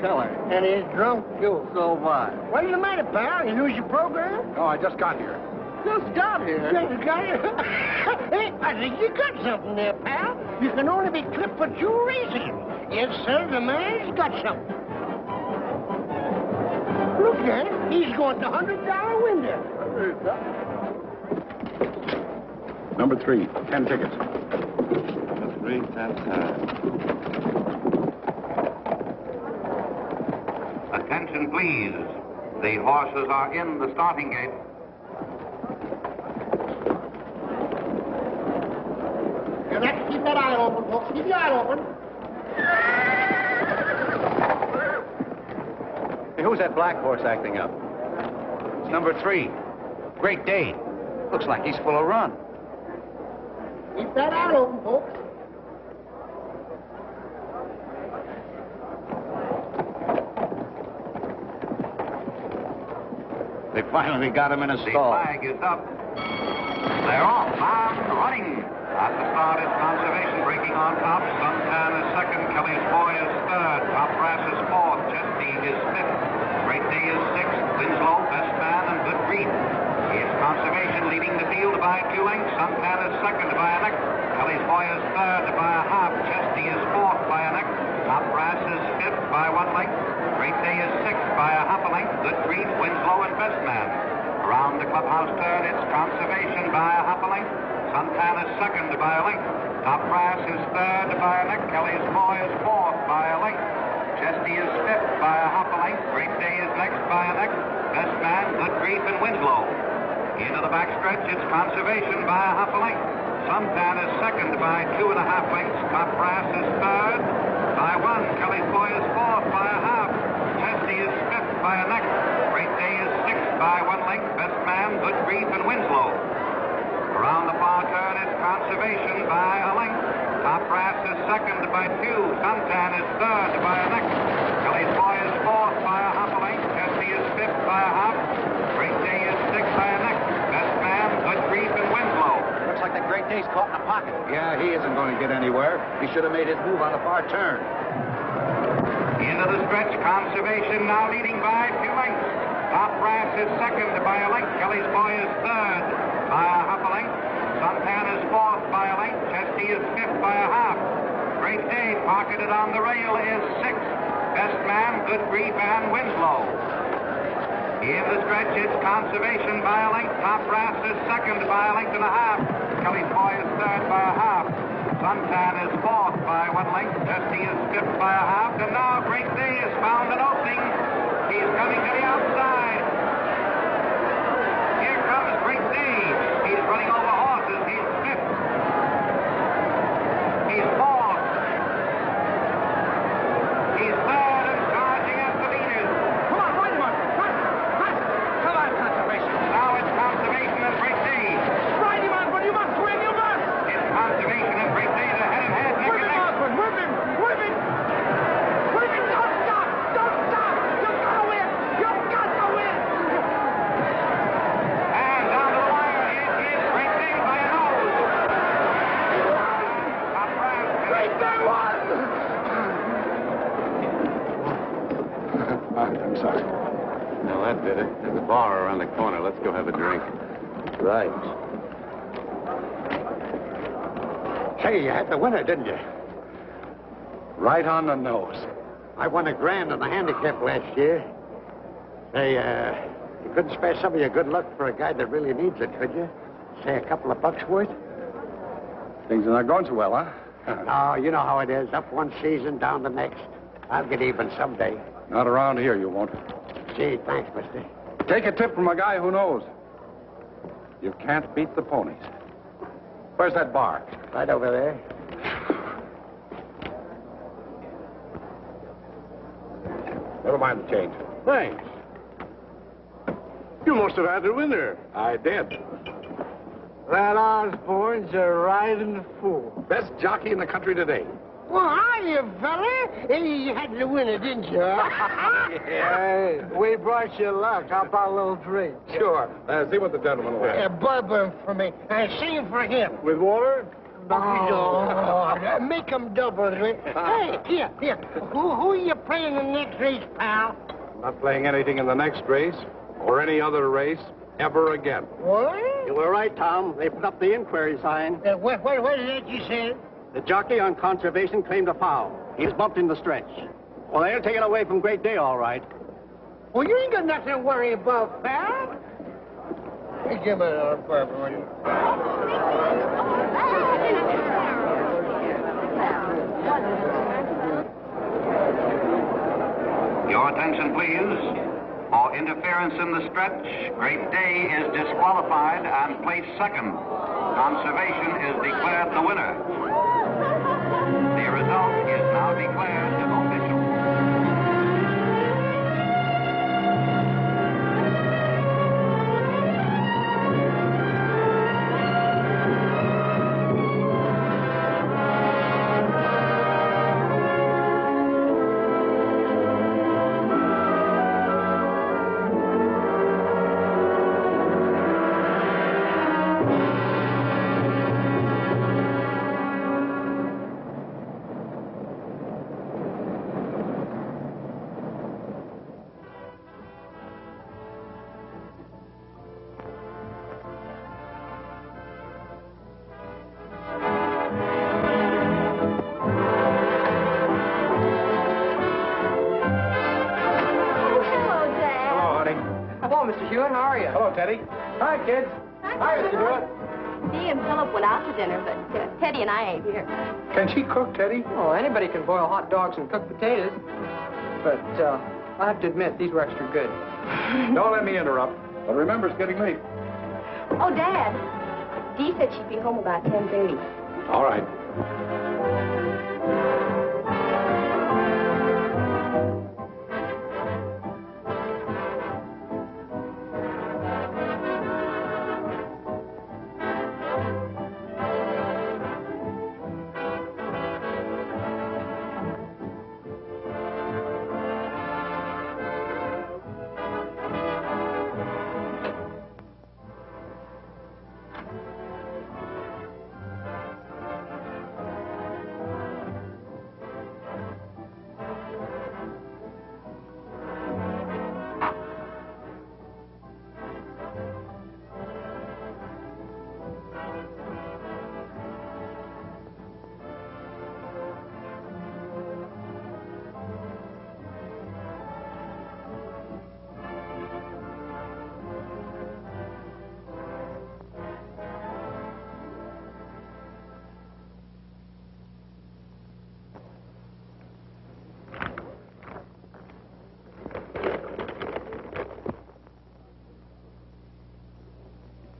Speaker 20: Kelly.
Speaker 10: And he's drunk, too.
Speaker 20: So am I.
Speaker 10: What's the matter, pal? You lose your program?
Speaker 2: No, I just got here.
Speaker 10: Just got here. Just got here? Hey, I think you got something there, pal. You can only be clipped for 2 reasons. Yes, sir, the man's got something. Look at him. He's going to $100 window.
Speaker 2: Number 3, 10 tickets.
Speaker 20: Number 3, 10 times.
Speaker 3: Attention, please. The horses are in the starting gate.
Speaker 10: You got to keep that eye open, folks. Keep your eye open.
Speaker 15: Hey, who's that black horse acting up? It's number 3. Great Day. Looks like he's full of run.
Speaker 10: Keep that eye open, folks.
Speaker 15: They finally got him in a
Speaker 3: The
Speaker 15: stall.
Speaker 3: flag is up. They're off, bound, running. At the start is Conservation breaking on top. Suntan is second. Kelly's Boy is third. Top Brass is fourth. Chesty is fifth. Great Day is sixth. Winslow, Best Man, and Good Grief. It's Conservation leading the field by 2 lengths. Suntan is second by a neck. Kelly's Boy is third by a half. Chesty is fourth by a neck. Top Brass is fifth by 1 length. Great Day is sixth by a half a length. Good Grief, Winslow, and Best Man. Around the clubhouse turn, it's Conservation by a half a length. Suntan is second by a length. Top Brass is third by a neck. Kelly's Boy is fourth by a length. Chesty is fifth by a half a length. Great Day is next by a neck. Best Man, Good Grief, and Winslow. Into the backstretch, it's Conservation by a half a length. Suntan is second by 2.5 lengths. Top Brass is third by 1. Kelly's Boy is fourth by a half. Chesty is fifth by a neck. Great Day is sixth by 1 length. Best Man, Good Grief, and Winslow. Around the far turn, it's Conservation by a length. Top Brass is second by 2. Suntan is third by a neck. Kelly's Boy is fourth by a half a length. Chesty is fifth by a half. Great Day is sixth by a neck. Best Man, Good Grief, and Winslow.
Speaker 15: Looks like that Great Day's caught in a pocket. Yeah, he isn't going to get anywhere. He should have made his move on the far turn.
Speaker 3: Into the stretch, Conservation now leading by 2 lengths. Top Brass is second by a length. Kelly's Boy is third by a half a length. Suntan is fourth by a length. Chesty is fifth by a half. Great Day, pocketed on the rail, is sixth. Best Man, Good Grief, and Winslow. In the stretch, it's Conservation by a length. Top Brass is second by a length and a half. Kelly's Boy is third by a half. Suntan is fourth by 1 length. Dusty is fifth by a half. And now Great Day has found an opening. He's coming to the outside. Here comes Great Day. He's running over horses. He's fifth. He's fourth. He's third and charging at the leaders.
Speaker 16: Come on, ride him on. Come on, Conservation.
Speaker 3: Now it's Conservation and Great Day.
Speaker 16: Ride him on, but you must win, you must.
Speaker 3: It's Conservation and Great Day. They're head and head.
Speaker 16: Whip him, Osborne, whip him, whip him. Whip him, don't stop, don't stop. You've got to win, you've got to win.
Speaker 3: And down to the wire, it is Great Day by a nose.
Speaker 16: Great Day won.
Speaker 2: I'm sorry.
Speaker 15: Well, that did it. There's a bar around the corner. Let's go have a drink.
Speaker 10: Right. Say, you had the winner, didn't you?
Speaker 2: Right on the nose.
Speaker 10: I won $1,000 on the handicap last year. Say, you couldn't spare some of your good luck for a guy that really needs it, could you? Say, a couple of bucks worth?
Speaker 2: Things are not going so well, huh?
Speaker 10: No, you know how it is. Up one season, down the next. I'll get even someday.
Speaker 2: Not around here, you won't.
Speaker 10: Gee, thanks, mister.
Speaker 2: Take a tip from a guy who knows. You can't beat the ponies. Where's that bar?
Speaker 10: Right over there.
Speaker 2: Never mind the change.
Speaker 20: Thanks. You must have had the winner.
Speaker 2: I did.
Speaker 10: That Osborne's a riding fool.
Speaker 2: Best jockey in the country today.
Speaker 10: Well, hiya, fella. You had the winner, didn't you? Hey, we brought you luck. How about a little drink?
Speaker 2: Sure. See what the gentleman will have.
Speaker 10: Bourbon for me. Same for him.
Speaker 2: With water?
Speaker 10: Oh, make him double drink. Hey, here. Who are you playing in the next race, pal?
Speaker 2: I'm not playing anything in the next race or any other race ever again.
Speaker 10: What?
Speaker 21: You were right, Tom. They put up the inquiry sign.
Speaker 10: What is that you said?
Speaker 21: The jockey on Conservation claimed a foul. He's bumped in the stretch. Well, they'll take it away from Great Day, all right.
Speaker 10: Well, you ain't got nothing to worry about, pal. Hey, give me another bourbon, will you?
Speaker 3: Your attention, please. For interference in the stretch, Great Day is disqualified and placed second. Conservation is declared the winner. The result is now declared official.
Speaker 16: Mr. Hewitt. How are you?
Speaker 2: Hello, Teddy.
Speaker 16: Hi, kids. Hi, Mr. Hewitt.
Speaker 11: Dee and Philip went out to dinner, but Teddy and I ain't here.
Speaker 2: Can she cook, Teddy?
Speaker 16: Oh, anybody can boil hot dogs and cook potatoes. But I have to admit, these were extra good.
Speaker 2: Don't let me interrupt. But remember, it's getting late.
Speaker 11: Oh, Dad. Dee said she'd be home about 10:30.
Speaker 2: All right.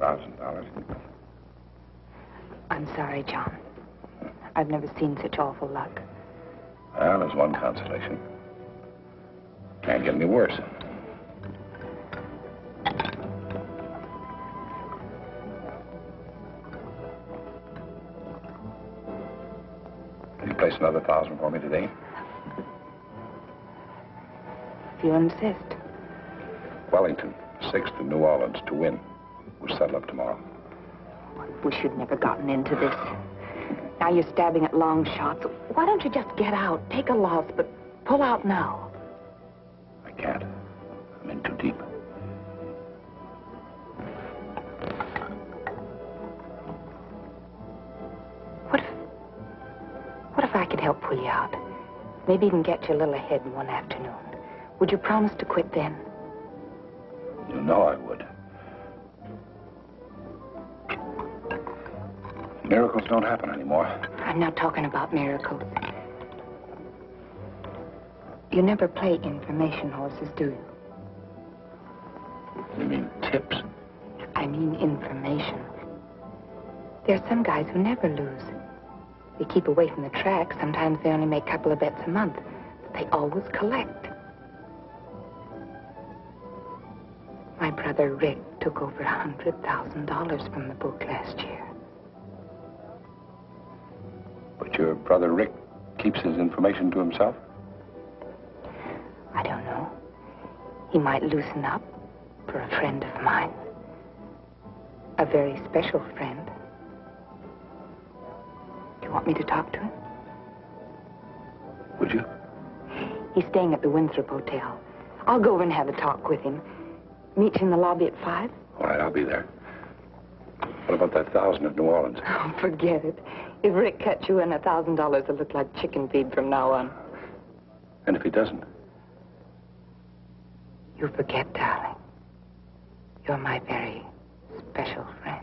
Speaker 2: $1,000.
Speaker 13: I'm sorry, John. I've never seen such awful luck.
Speaker 2: Well, there's one consolation. Can't get any worse. Can you place another 1,000 for me today?
Speaker 13: If you insist.
Speaker 2: Wellington, 6th in New Orleans to win. We'll settle up tomorrow.
Speaker 13: We should never gotten into this. Now you're stabbing at long shots. Why don't you just get out? Take a loss, but pull out now.
Speaker 2: I can't. I'm in too deep.
Speaker 13: What if I could help pull you out? Maybe even get you a little ahead in one afternoon. Would you promise to quit then?
Speaker 2: You know I would. Miracles don't happen anymore.
Speaker 13: I'm not talking about miracles. You never play information horses, do you?
Speaker 2: You mean tips?
Speaker 13: I mean information. There are some guys who never lose. They keep away from the track. Sometimes they only make a couple of bets a month. But they always collect. My brother Rick took over $100,000 from the book last year.
Speaker 2: But your brother Rick keeps his information to himself?
Speaker 13: I don't know. He might loosen up for a friend of mine. A very special friend. Do you want me to talk to him?
Speaker 2: Would you?
Speaker 13: He's staying at the Winthrop Hotel. I'll go over and have a talk with him. Meet you in the lobby at 5?
Speaker 2: All right, I'll be there. What about that 1,000 at New Orleans?
Speaker 13: Oh, forget it. If Rick cuts you in, $1,000 will look like chicken feed from now on.
Speaker 2: And if he doesn't?
Speaker 13: You forget, darling. You're my very special friend.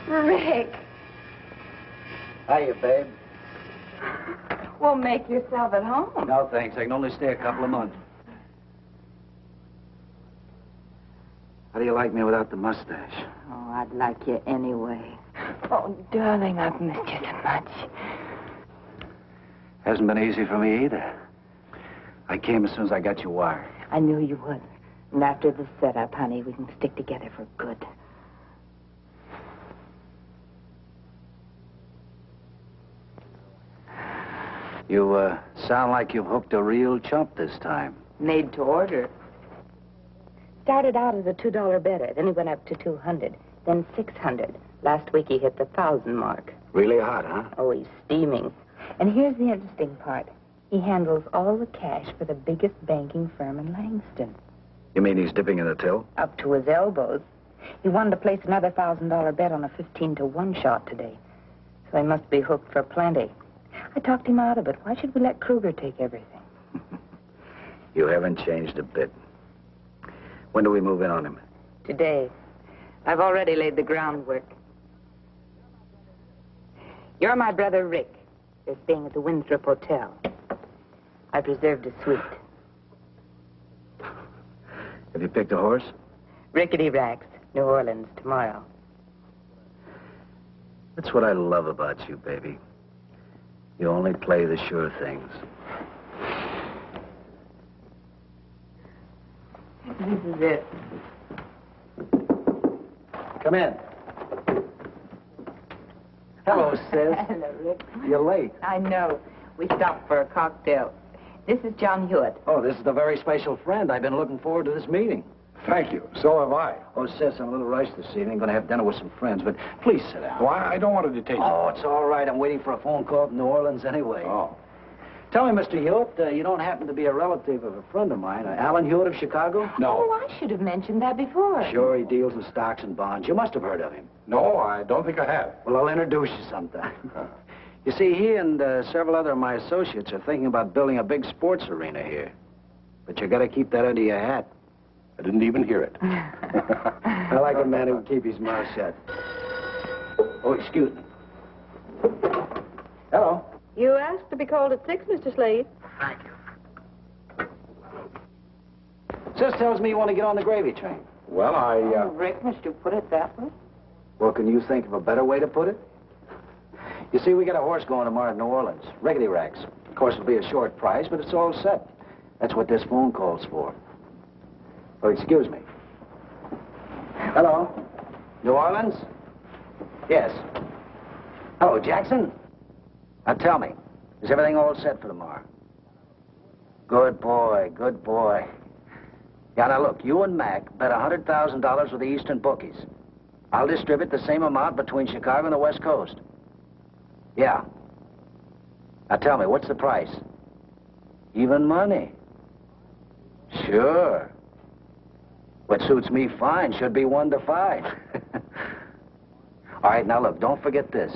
Speaker 11: Rick.
Speaker 4: Hiya, babe.
Speaker 11: Well, make yourself at home.
Speaker 4: No, thanks. I can only stay a couple of months. How do you like me without the mustache?
Speaker 13: Oh, I'd like you anyway. Oh, darling, I've missed you so much.
Speaker 4: Hasn't been easy for me either. I came as soon as I got your wire.
Speaker 13: I knew you would. And after the setup, honey, we can stick together for good.
Speaker 4: You, sound like you've hooked a real chump this time.
Speaker 13: Made to order. Started out as a $2 bettor, then he went up to 200, then 600. Last week he hit the 1,000 mark.
Speaker 4: Really hot, huh?
Speaker 13: Oh, he's steaming. And here's the interesting part. He handles all the cash for the biggest banking firm in Langston.
Speaker 4: You mean he's dipping in the till?
Speaker 13: Up to his elbows. He wanted to place another $1,000 bet on a 15-to-1 shot today. So he must be hooked for plenty. I talked him out of it. Why should we let Kruger take everything?
Speaker 4: You haven't changed a bit. When do we move in on him?
Speaker 13: Today. I've already laid the groundwork. You're my brother Rick. They're staying at the Winthrop Hotel. I've reserved a suite.
Speaker 4: Have you picked a horse?
Speaker 13: Rickety Racks, New Orleans, tomorrow.
Speaker 4: That's what I love about you, baby. You only play the sure things.
Speaker 13: This is it.
Speaker 4: Come in. Hello, sis.
Speaker 13: Hello, Rick.
Speaker 4: You're late.
Speaker 13: I know. We stopped for a cocktail. This is John Hewitt.
Speaker 4: Oh, this is a very special friend. I've been looking forward to this meeting.
Speaker 2: Thank you. So have I.
Speaker 4: Oh, sis, I'm a little rushed this evening. Going to have dinner with some friends, but please sit down.
Speaker 2: Well, I don't want to detain you.
Speaker 4: Oh, it's all right. I'm waiting for a phone call from New Orleans anyway.
Speaker 2: Oh.
Speaker 4: Tell me, Mr. Hewitt, you don't happen to be a relative of a friend of mine, Alan Hewitt of Chicago?
Speaker 2: No.
Speaker 13: Oh, I should have mentioned that before.
Speaker 4: Sure, he deals in stocks and bonds. You must have heard of him.
Speaker 2: No, I don't think I have.
Speaker 4: Well, I'll introduce you sometime. You see, he and several other of my associates are thinking about building a big sports arena here. But you got to keep that under your hat.
Speaker 2: I didn't even hear it.
Speaker 4: I like a man who can keep his mouth shut. Oh, excuse me. Hello.
Speaker 11: You asked to be called at 6, Mr. Slade.
Speaker 4: Thank you. Sis tells me you want to get on the gravy train.
Speaker 2: Well,
Speaker 7: Oh, Rick, must you put it that way?
Speaker 4: Well, can you think of a better way to put it? You see, we got a horse going tomorrow to New Orleans. Rickety racks. Of course, it'll be a short price, but it's all set. That's what this phone call's for. Oh, excuse me. Hello? New Orleans? Yes. Hello, Jackson? Now tell me, is everything all set for tomorrow? Good boy, good boy. Yeah, now look, you and Mac bet $100,000 with the Eastern bookies. I'll distribute the same amount between Chicago and the West Coast. Yeah. Now tell me, what's the price? Even money. Sure. What suits me fine should be 1 to 5. All right, now look, don't forget this.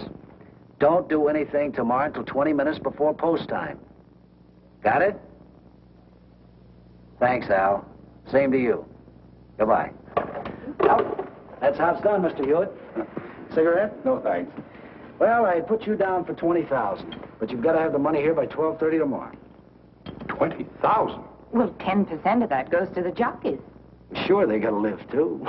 Speaker 4: Don't do anything tomorrow until 20 minutes before post time. Got it? Thanks, Al. Same to you. Goodbye. Well, that's how it's done, Mr. Hewitt. Cigarette?
Speaker 2: No, thanks.
Speaker 4: Well, I put you down for 20,000, but you've got to have the money here by 12:30 tomorrow.
Speaker 2: 20,000?
Speaker 13: Well, 10% of that goes to the jockeys.
Speaker 4: Sure, they got to live, too.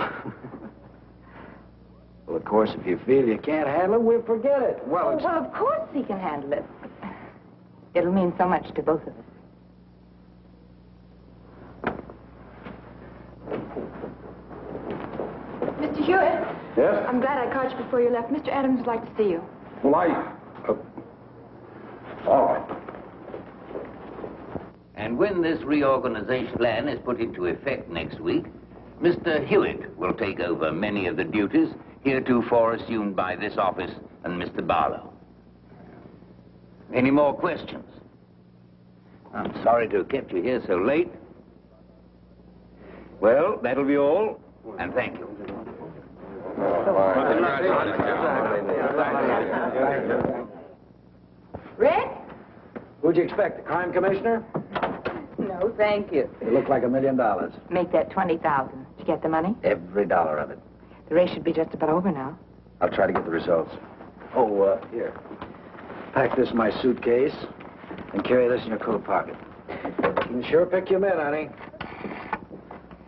Speaker 4: Well, of course, if you feel you can't handle it, we'll forget it.
Speaker 13: Well, of course he can handle it. It'll mean so much to both of us.
Speaker 11: Mr. Hewitt?
Speaker 2: Yes?
Speaker 11: I'm glad I caught you before you left. Mr. Adams would like to see you.
Speaker 2: Well, all right.
Speaker 1: And when this reorganization plan is put into effect next week, Mr. Hewitt will take over many of the duties heretofore assumed by this office and Mr. Barlow. Any more questions? I'm sorry to have kept you here so late. Well, that'll be all, and thank you.
Speaker 11: Rick?
Speaker 4: Who'd you expect, the crime commissioner?
Speaker 13: No, thank you.
Speaker 4: It looked like $1 million.
Speaker 13: Make that 20,000. Did you get the money?
Speaker 4: Every dollar of it.
Speaker 13: The race should be just about over now.
Speaker 4: I'll try to get the results. Oh, here. Pack this in my suitcase and carry this in your coat pocket. You can sure pick your men, honey.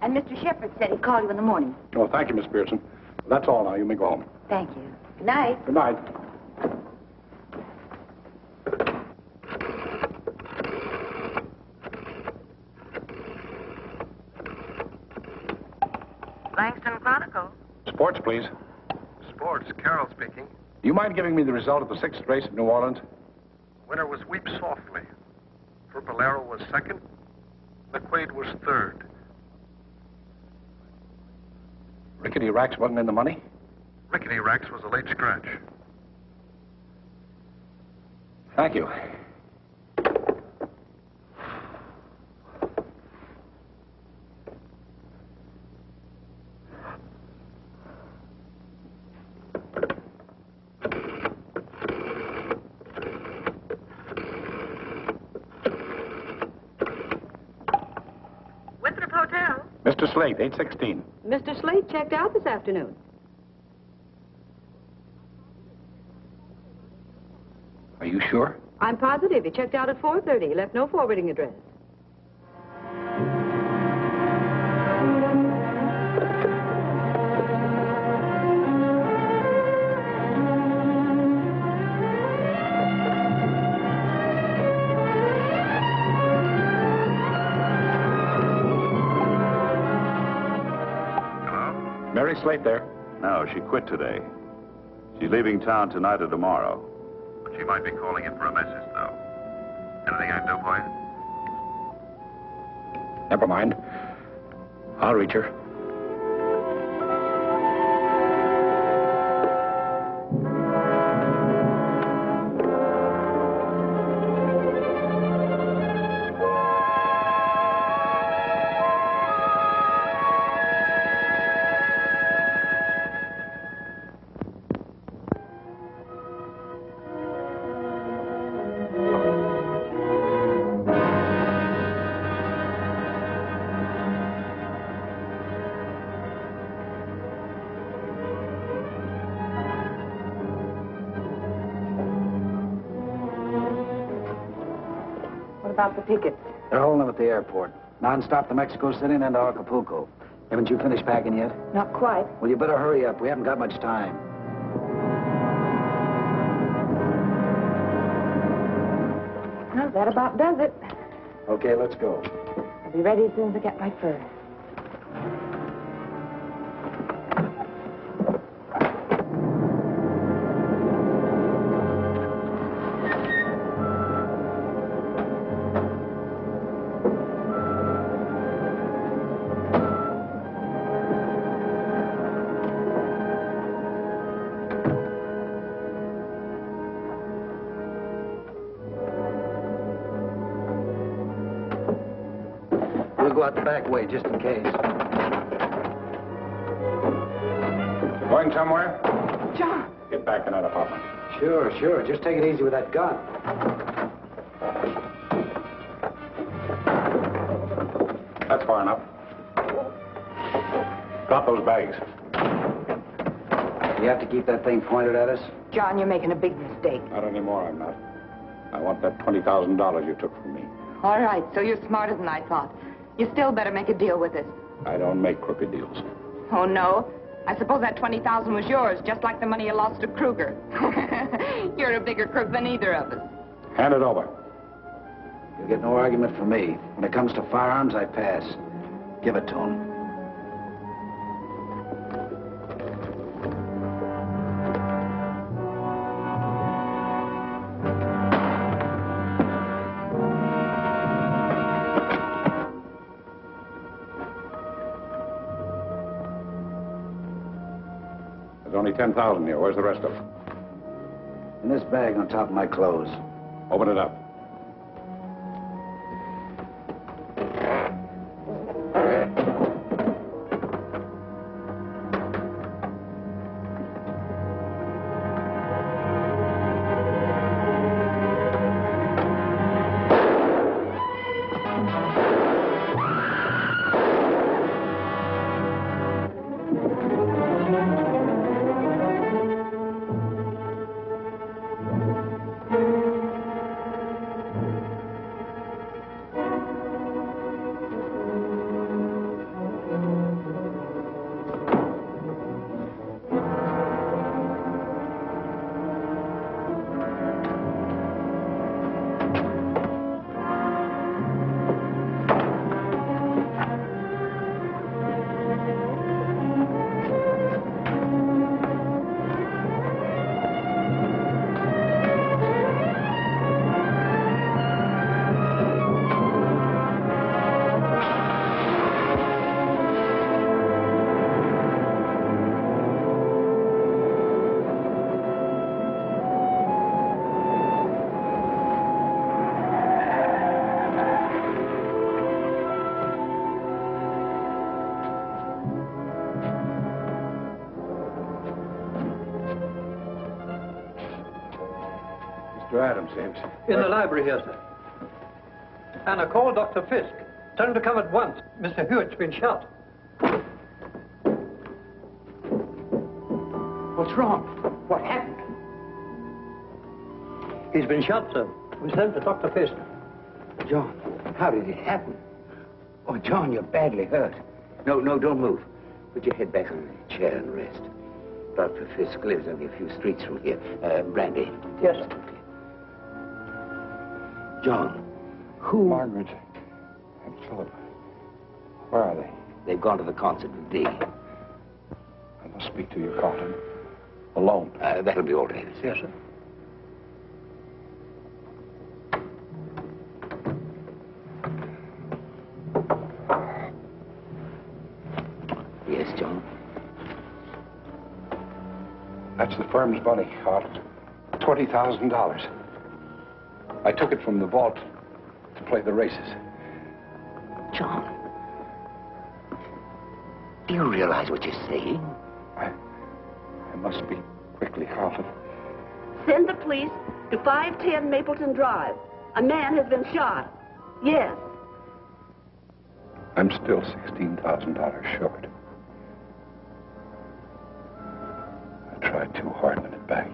Speaker 17: And Mr. Shepard said he'd call you in the morning.
Speaker 2: Oh, thank you, Miss Pearson. That's all now. You may go home.
Speaker 17: Thank you. Good night.
Speaker 2: Good night.
Speaker 7: Langston Chronicle.
Speaker 2: Sports, please.
Speaker 9: Sports, Carroll speaking.
Speaker 2: Do you mind giving me the result of the 6th race at New Orleans?
Speaker 9: Winner was Weep Softly. Furballero was second. McQuaid was third.
Speaker 2: Rickety Racks wasn't in the money?
Speaker 9: Rickety Racks was a late scratch.
Speaker 2: Thank you.
Speaker 11: Winthrop Hotel.
Speaker 2: Mr. Slate, 816.
Speaker 11: Mr. Slade checked out this afternoon.
Speaker 2: Are you sure?
Speaker 11: I'm positive. He checked out at 4:30. He left no forwarding address.
Speaker 2: Mary Slate there.
Speaker 12: No, she quit today. She's leaving town tonight or tomorrow.
Speaker 9: But she might be calling in for a message, though. Anything I can do for you?
Speaker 2: Never mind. I'll reach her.
Speaker 13: about the tickets?
Speaker 4: They're holding them at the airport. Non-stop to Mexico City and then to Acapulco. Haven't you finished packing yet?
Speaker 13: Not quite.
Speaker 4: Well, you better hurry up. We haven't got much time.
Speaker 13: Well, that about does it.
Speaker 4: Okay, let's go.
Speaker 13: I'll be ready as soon as I get my fur.
Speaker 4: We'll go out the back way, just in case.
Speaker 2: Going somewhere?
Speaker 16: John!
Speaker 2: Get back in that apartment.
Speaker 4: Sure, sure. Just take it easy with that gun.
Speaker 2: That's far enough. Drop those bags.
Speaker 4: You have to keep that thing pointed at us?
Speaker 13: John, you're making a big mistake.
Speaker 2: Not anymore, I'm not. I want that $20,000 you took from me.
Speaker 13: All right, so you're smarter than I thought. You still better make a deal with us.
Speaker 2: I don't make crooked deals.
Speaker 13: Oh, no? I suppose that $20,000 was yours, just like the money you lost to Kruger. You're a bigger crook than either of us.
Speaker 2: Hand it over.
Speaker 4: You'll get no argument from me. When it comes to firearms, I pass. Give it to him.
Speaker 2: There's only 10,000 here. Where's the rest of it?
Speaker 4: In this bag on top of my clothes.
Speaker 2: Open it up. Mr. Adams, James.
Speaker 9: In the library here, sir. Anna, call Dr. Fisk. Tell him to come at once. Mr. Hewitt's been shot.
Speaker 16: What's wrong? What happened?
Speaker 9: He's been shot, sir. We sent for Dr. Fisk.
Speaker 1: John, how did it happen? Oh, John, you're badly hurt. No, don't move. Put your head back on the chair and rest. Dr. Fisk lives only a few streets from here. Brandy.
Speaker 9: Yes, sir.
Speaker 1: John, who...
Speaker 2: Margaret and Philip. Where are they?
Speaker 1: They've gone to the concert with Dee.
Speaker 2: I must speak to you, Carlton. Alone.
Speaker 1: That'll be all, Davis.
Speaker 9: Yes, sir.
Speaker 1: Yes, John?
Speaker 2: That's the firm's money, Carlton. $20,000. I took it from the vault to play the races.
Speaker 1: John, do you realize what you're saying?
Speaker 2: I must speak quickly, Carlton.
Speaker 11: Send the police to 510 Mapleton Drive. A man has been shot. Yes.
Speaker 2: I'm still $16,000 short. I tried too hard to get it back.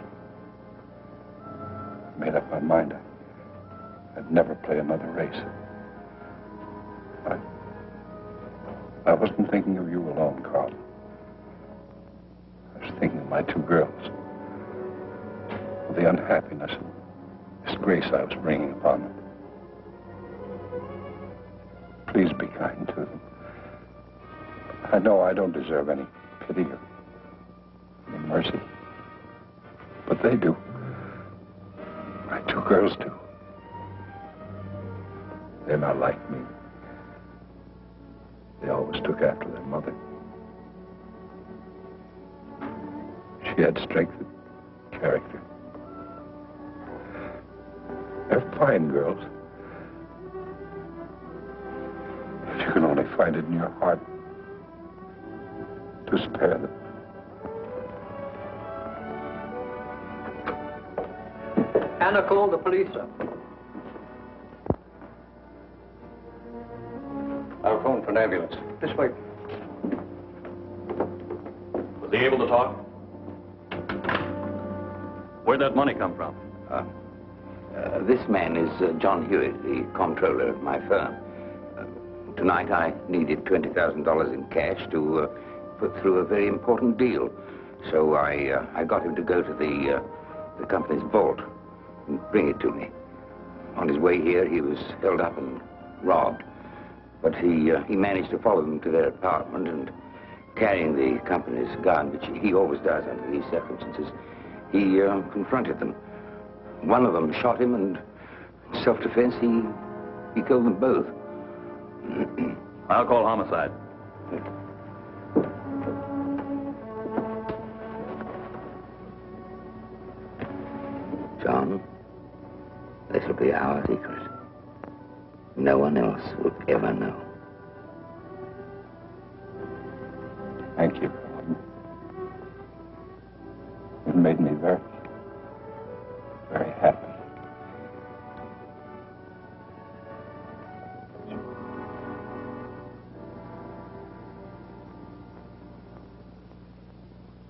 Speaker 2: I made up my mind. I I'd never play another race. I wasn't thinking of you alone, Carl. I was thinking of my two girls. Of the unhappiness and disgrace I was bringing upon them. Please be kind to them. I know I don't deserve any pity or any mercy. But they do. My two girls do. They're not like me. They always took after their mother. She had strength and character. They're fine girls. If you can only find it in your heart to spare them.
Speaker 20: Anna called the police, sir.
Speaker 2: I'll phone for an ambulance.
Speaker 20: This way.
Speaker 6: Was he able to talk? Where'd that money come from?
Speaker 1: This man is John Hewitt, the comptroller of my firm. Tonight I needed $20,000 in cash to put through a very important deal. So I got him to go to the company's vault and bring it to me. On his way here, he was held up and robbed. But he managed to follow them to their apartment and carrying the company's gun, which he always does under these circumstances, he confronted them. One of them shot him, and in self-defense, he killed them both.
Speaker 6: I'll call homicide.
Speaker 1: John, this will be our secret. No one else will ever know.
Speaker 2: Thank you. It made me very, very happy.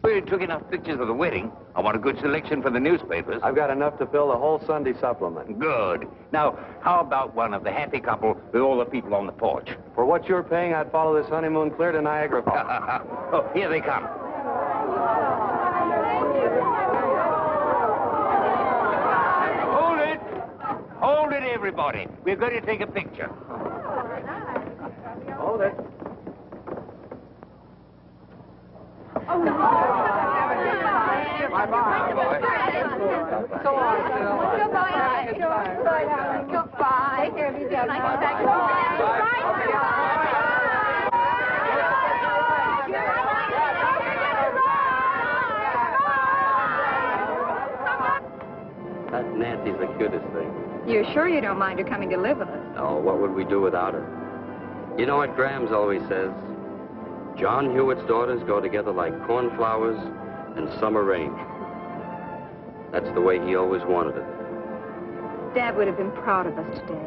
Speaker 1: We took enough pictures of the wedding. I want a good selection for the newspapers.
Speaker 21: I've got enough to fill the whole Sunday supplement.
Speaker 1: Good. Now, how about one of the happy couple with all the people on the porch?
Speaker 21: For what you're paying, I'd follow this honeymoon clear to Niagara Falls.
Speaker 1: Oh, here they come. Hold it. Hold it, everybody. We're going to take a picture.
Speaker 21: Hold it.
Speaker 8: Goodbye. Take care of yourself.
Speaker 21: That Nancy's the cutest thing.
Speaker 8: You're sure you don't mind her coming to live with us?
Speaker 21: Oh, what would we do without her? You know what Graham's always says? John Hewitt's daughters go together like cornflowers and summer rain. That's the way he always wanted it.
Speaker 8: Dad would have been proud of us today.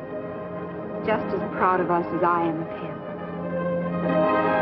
Speaker 8: Just as proud of us as I am of him.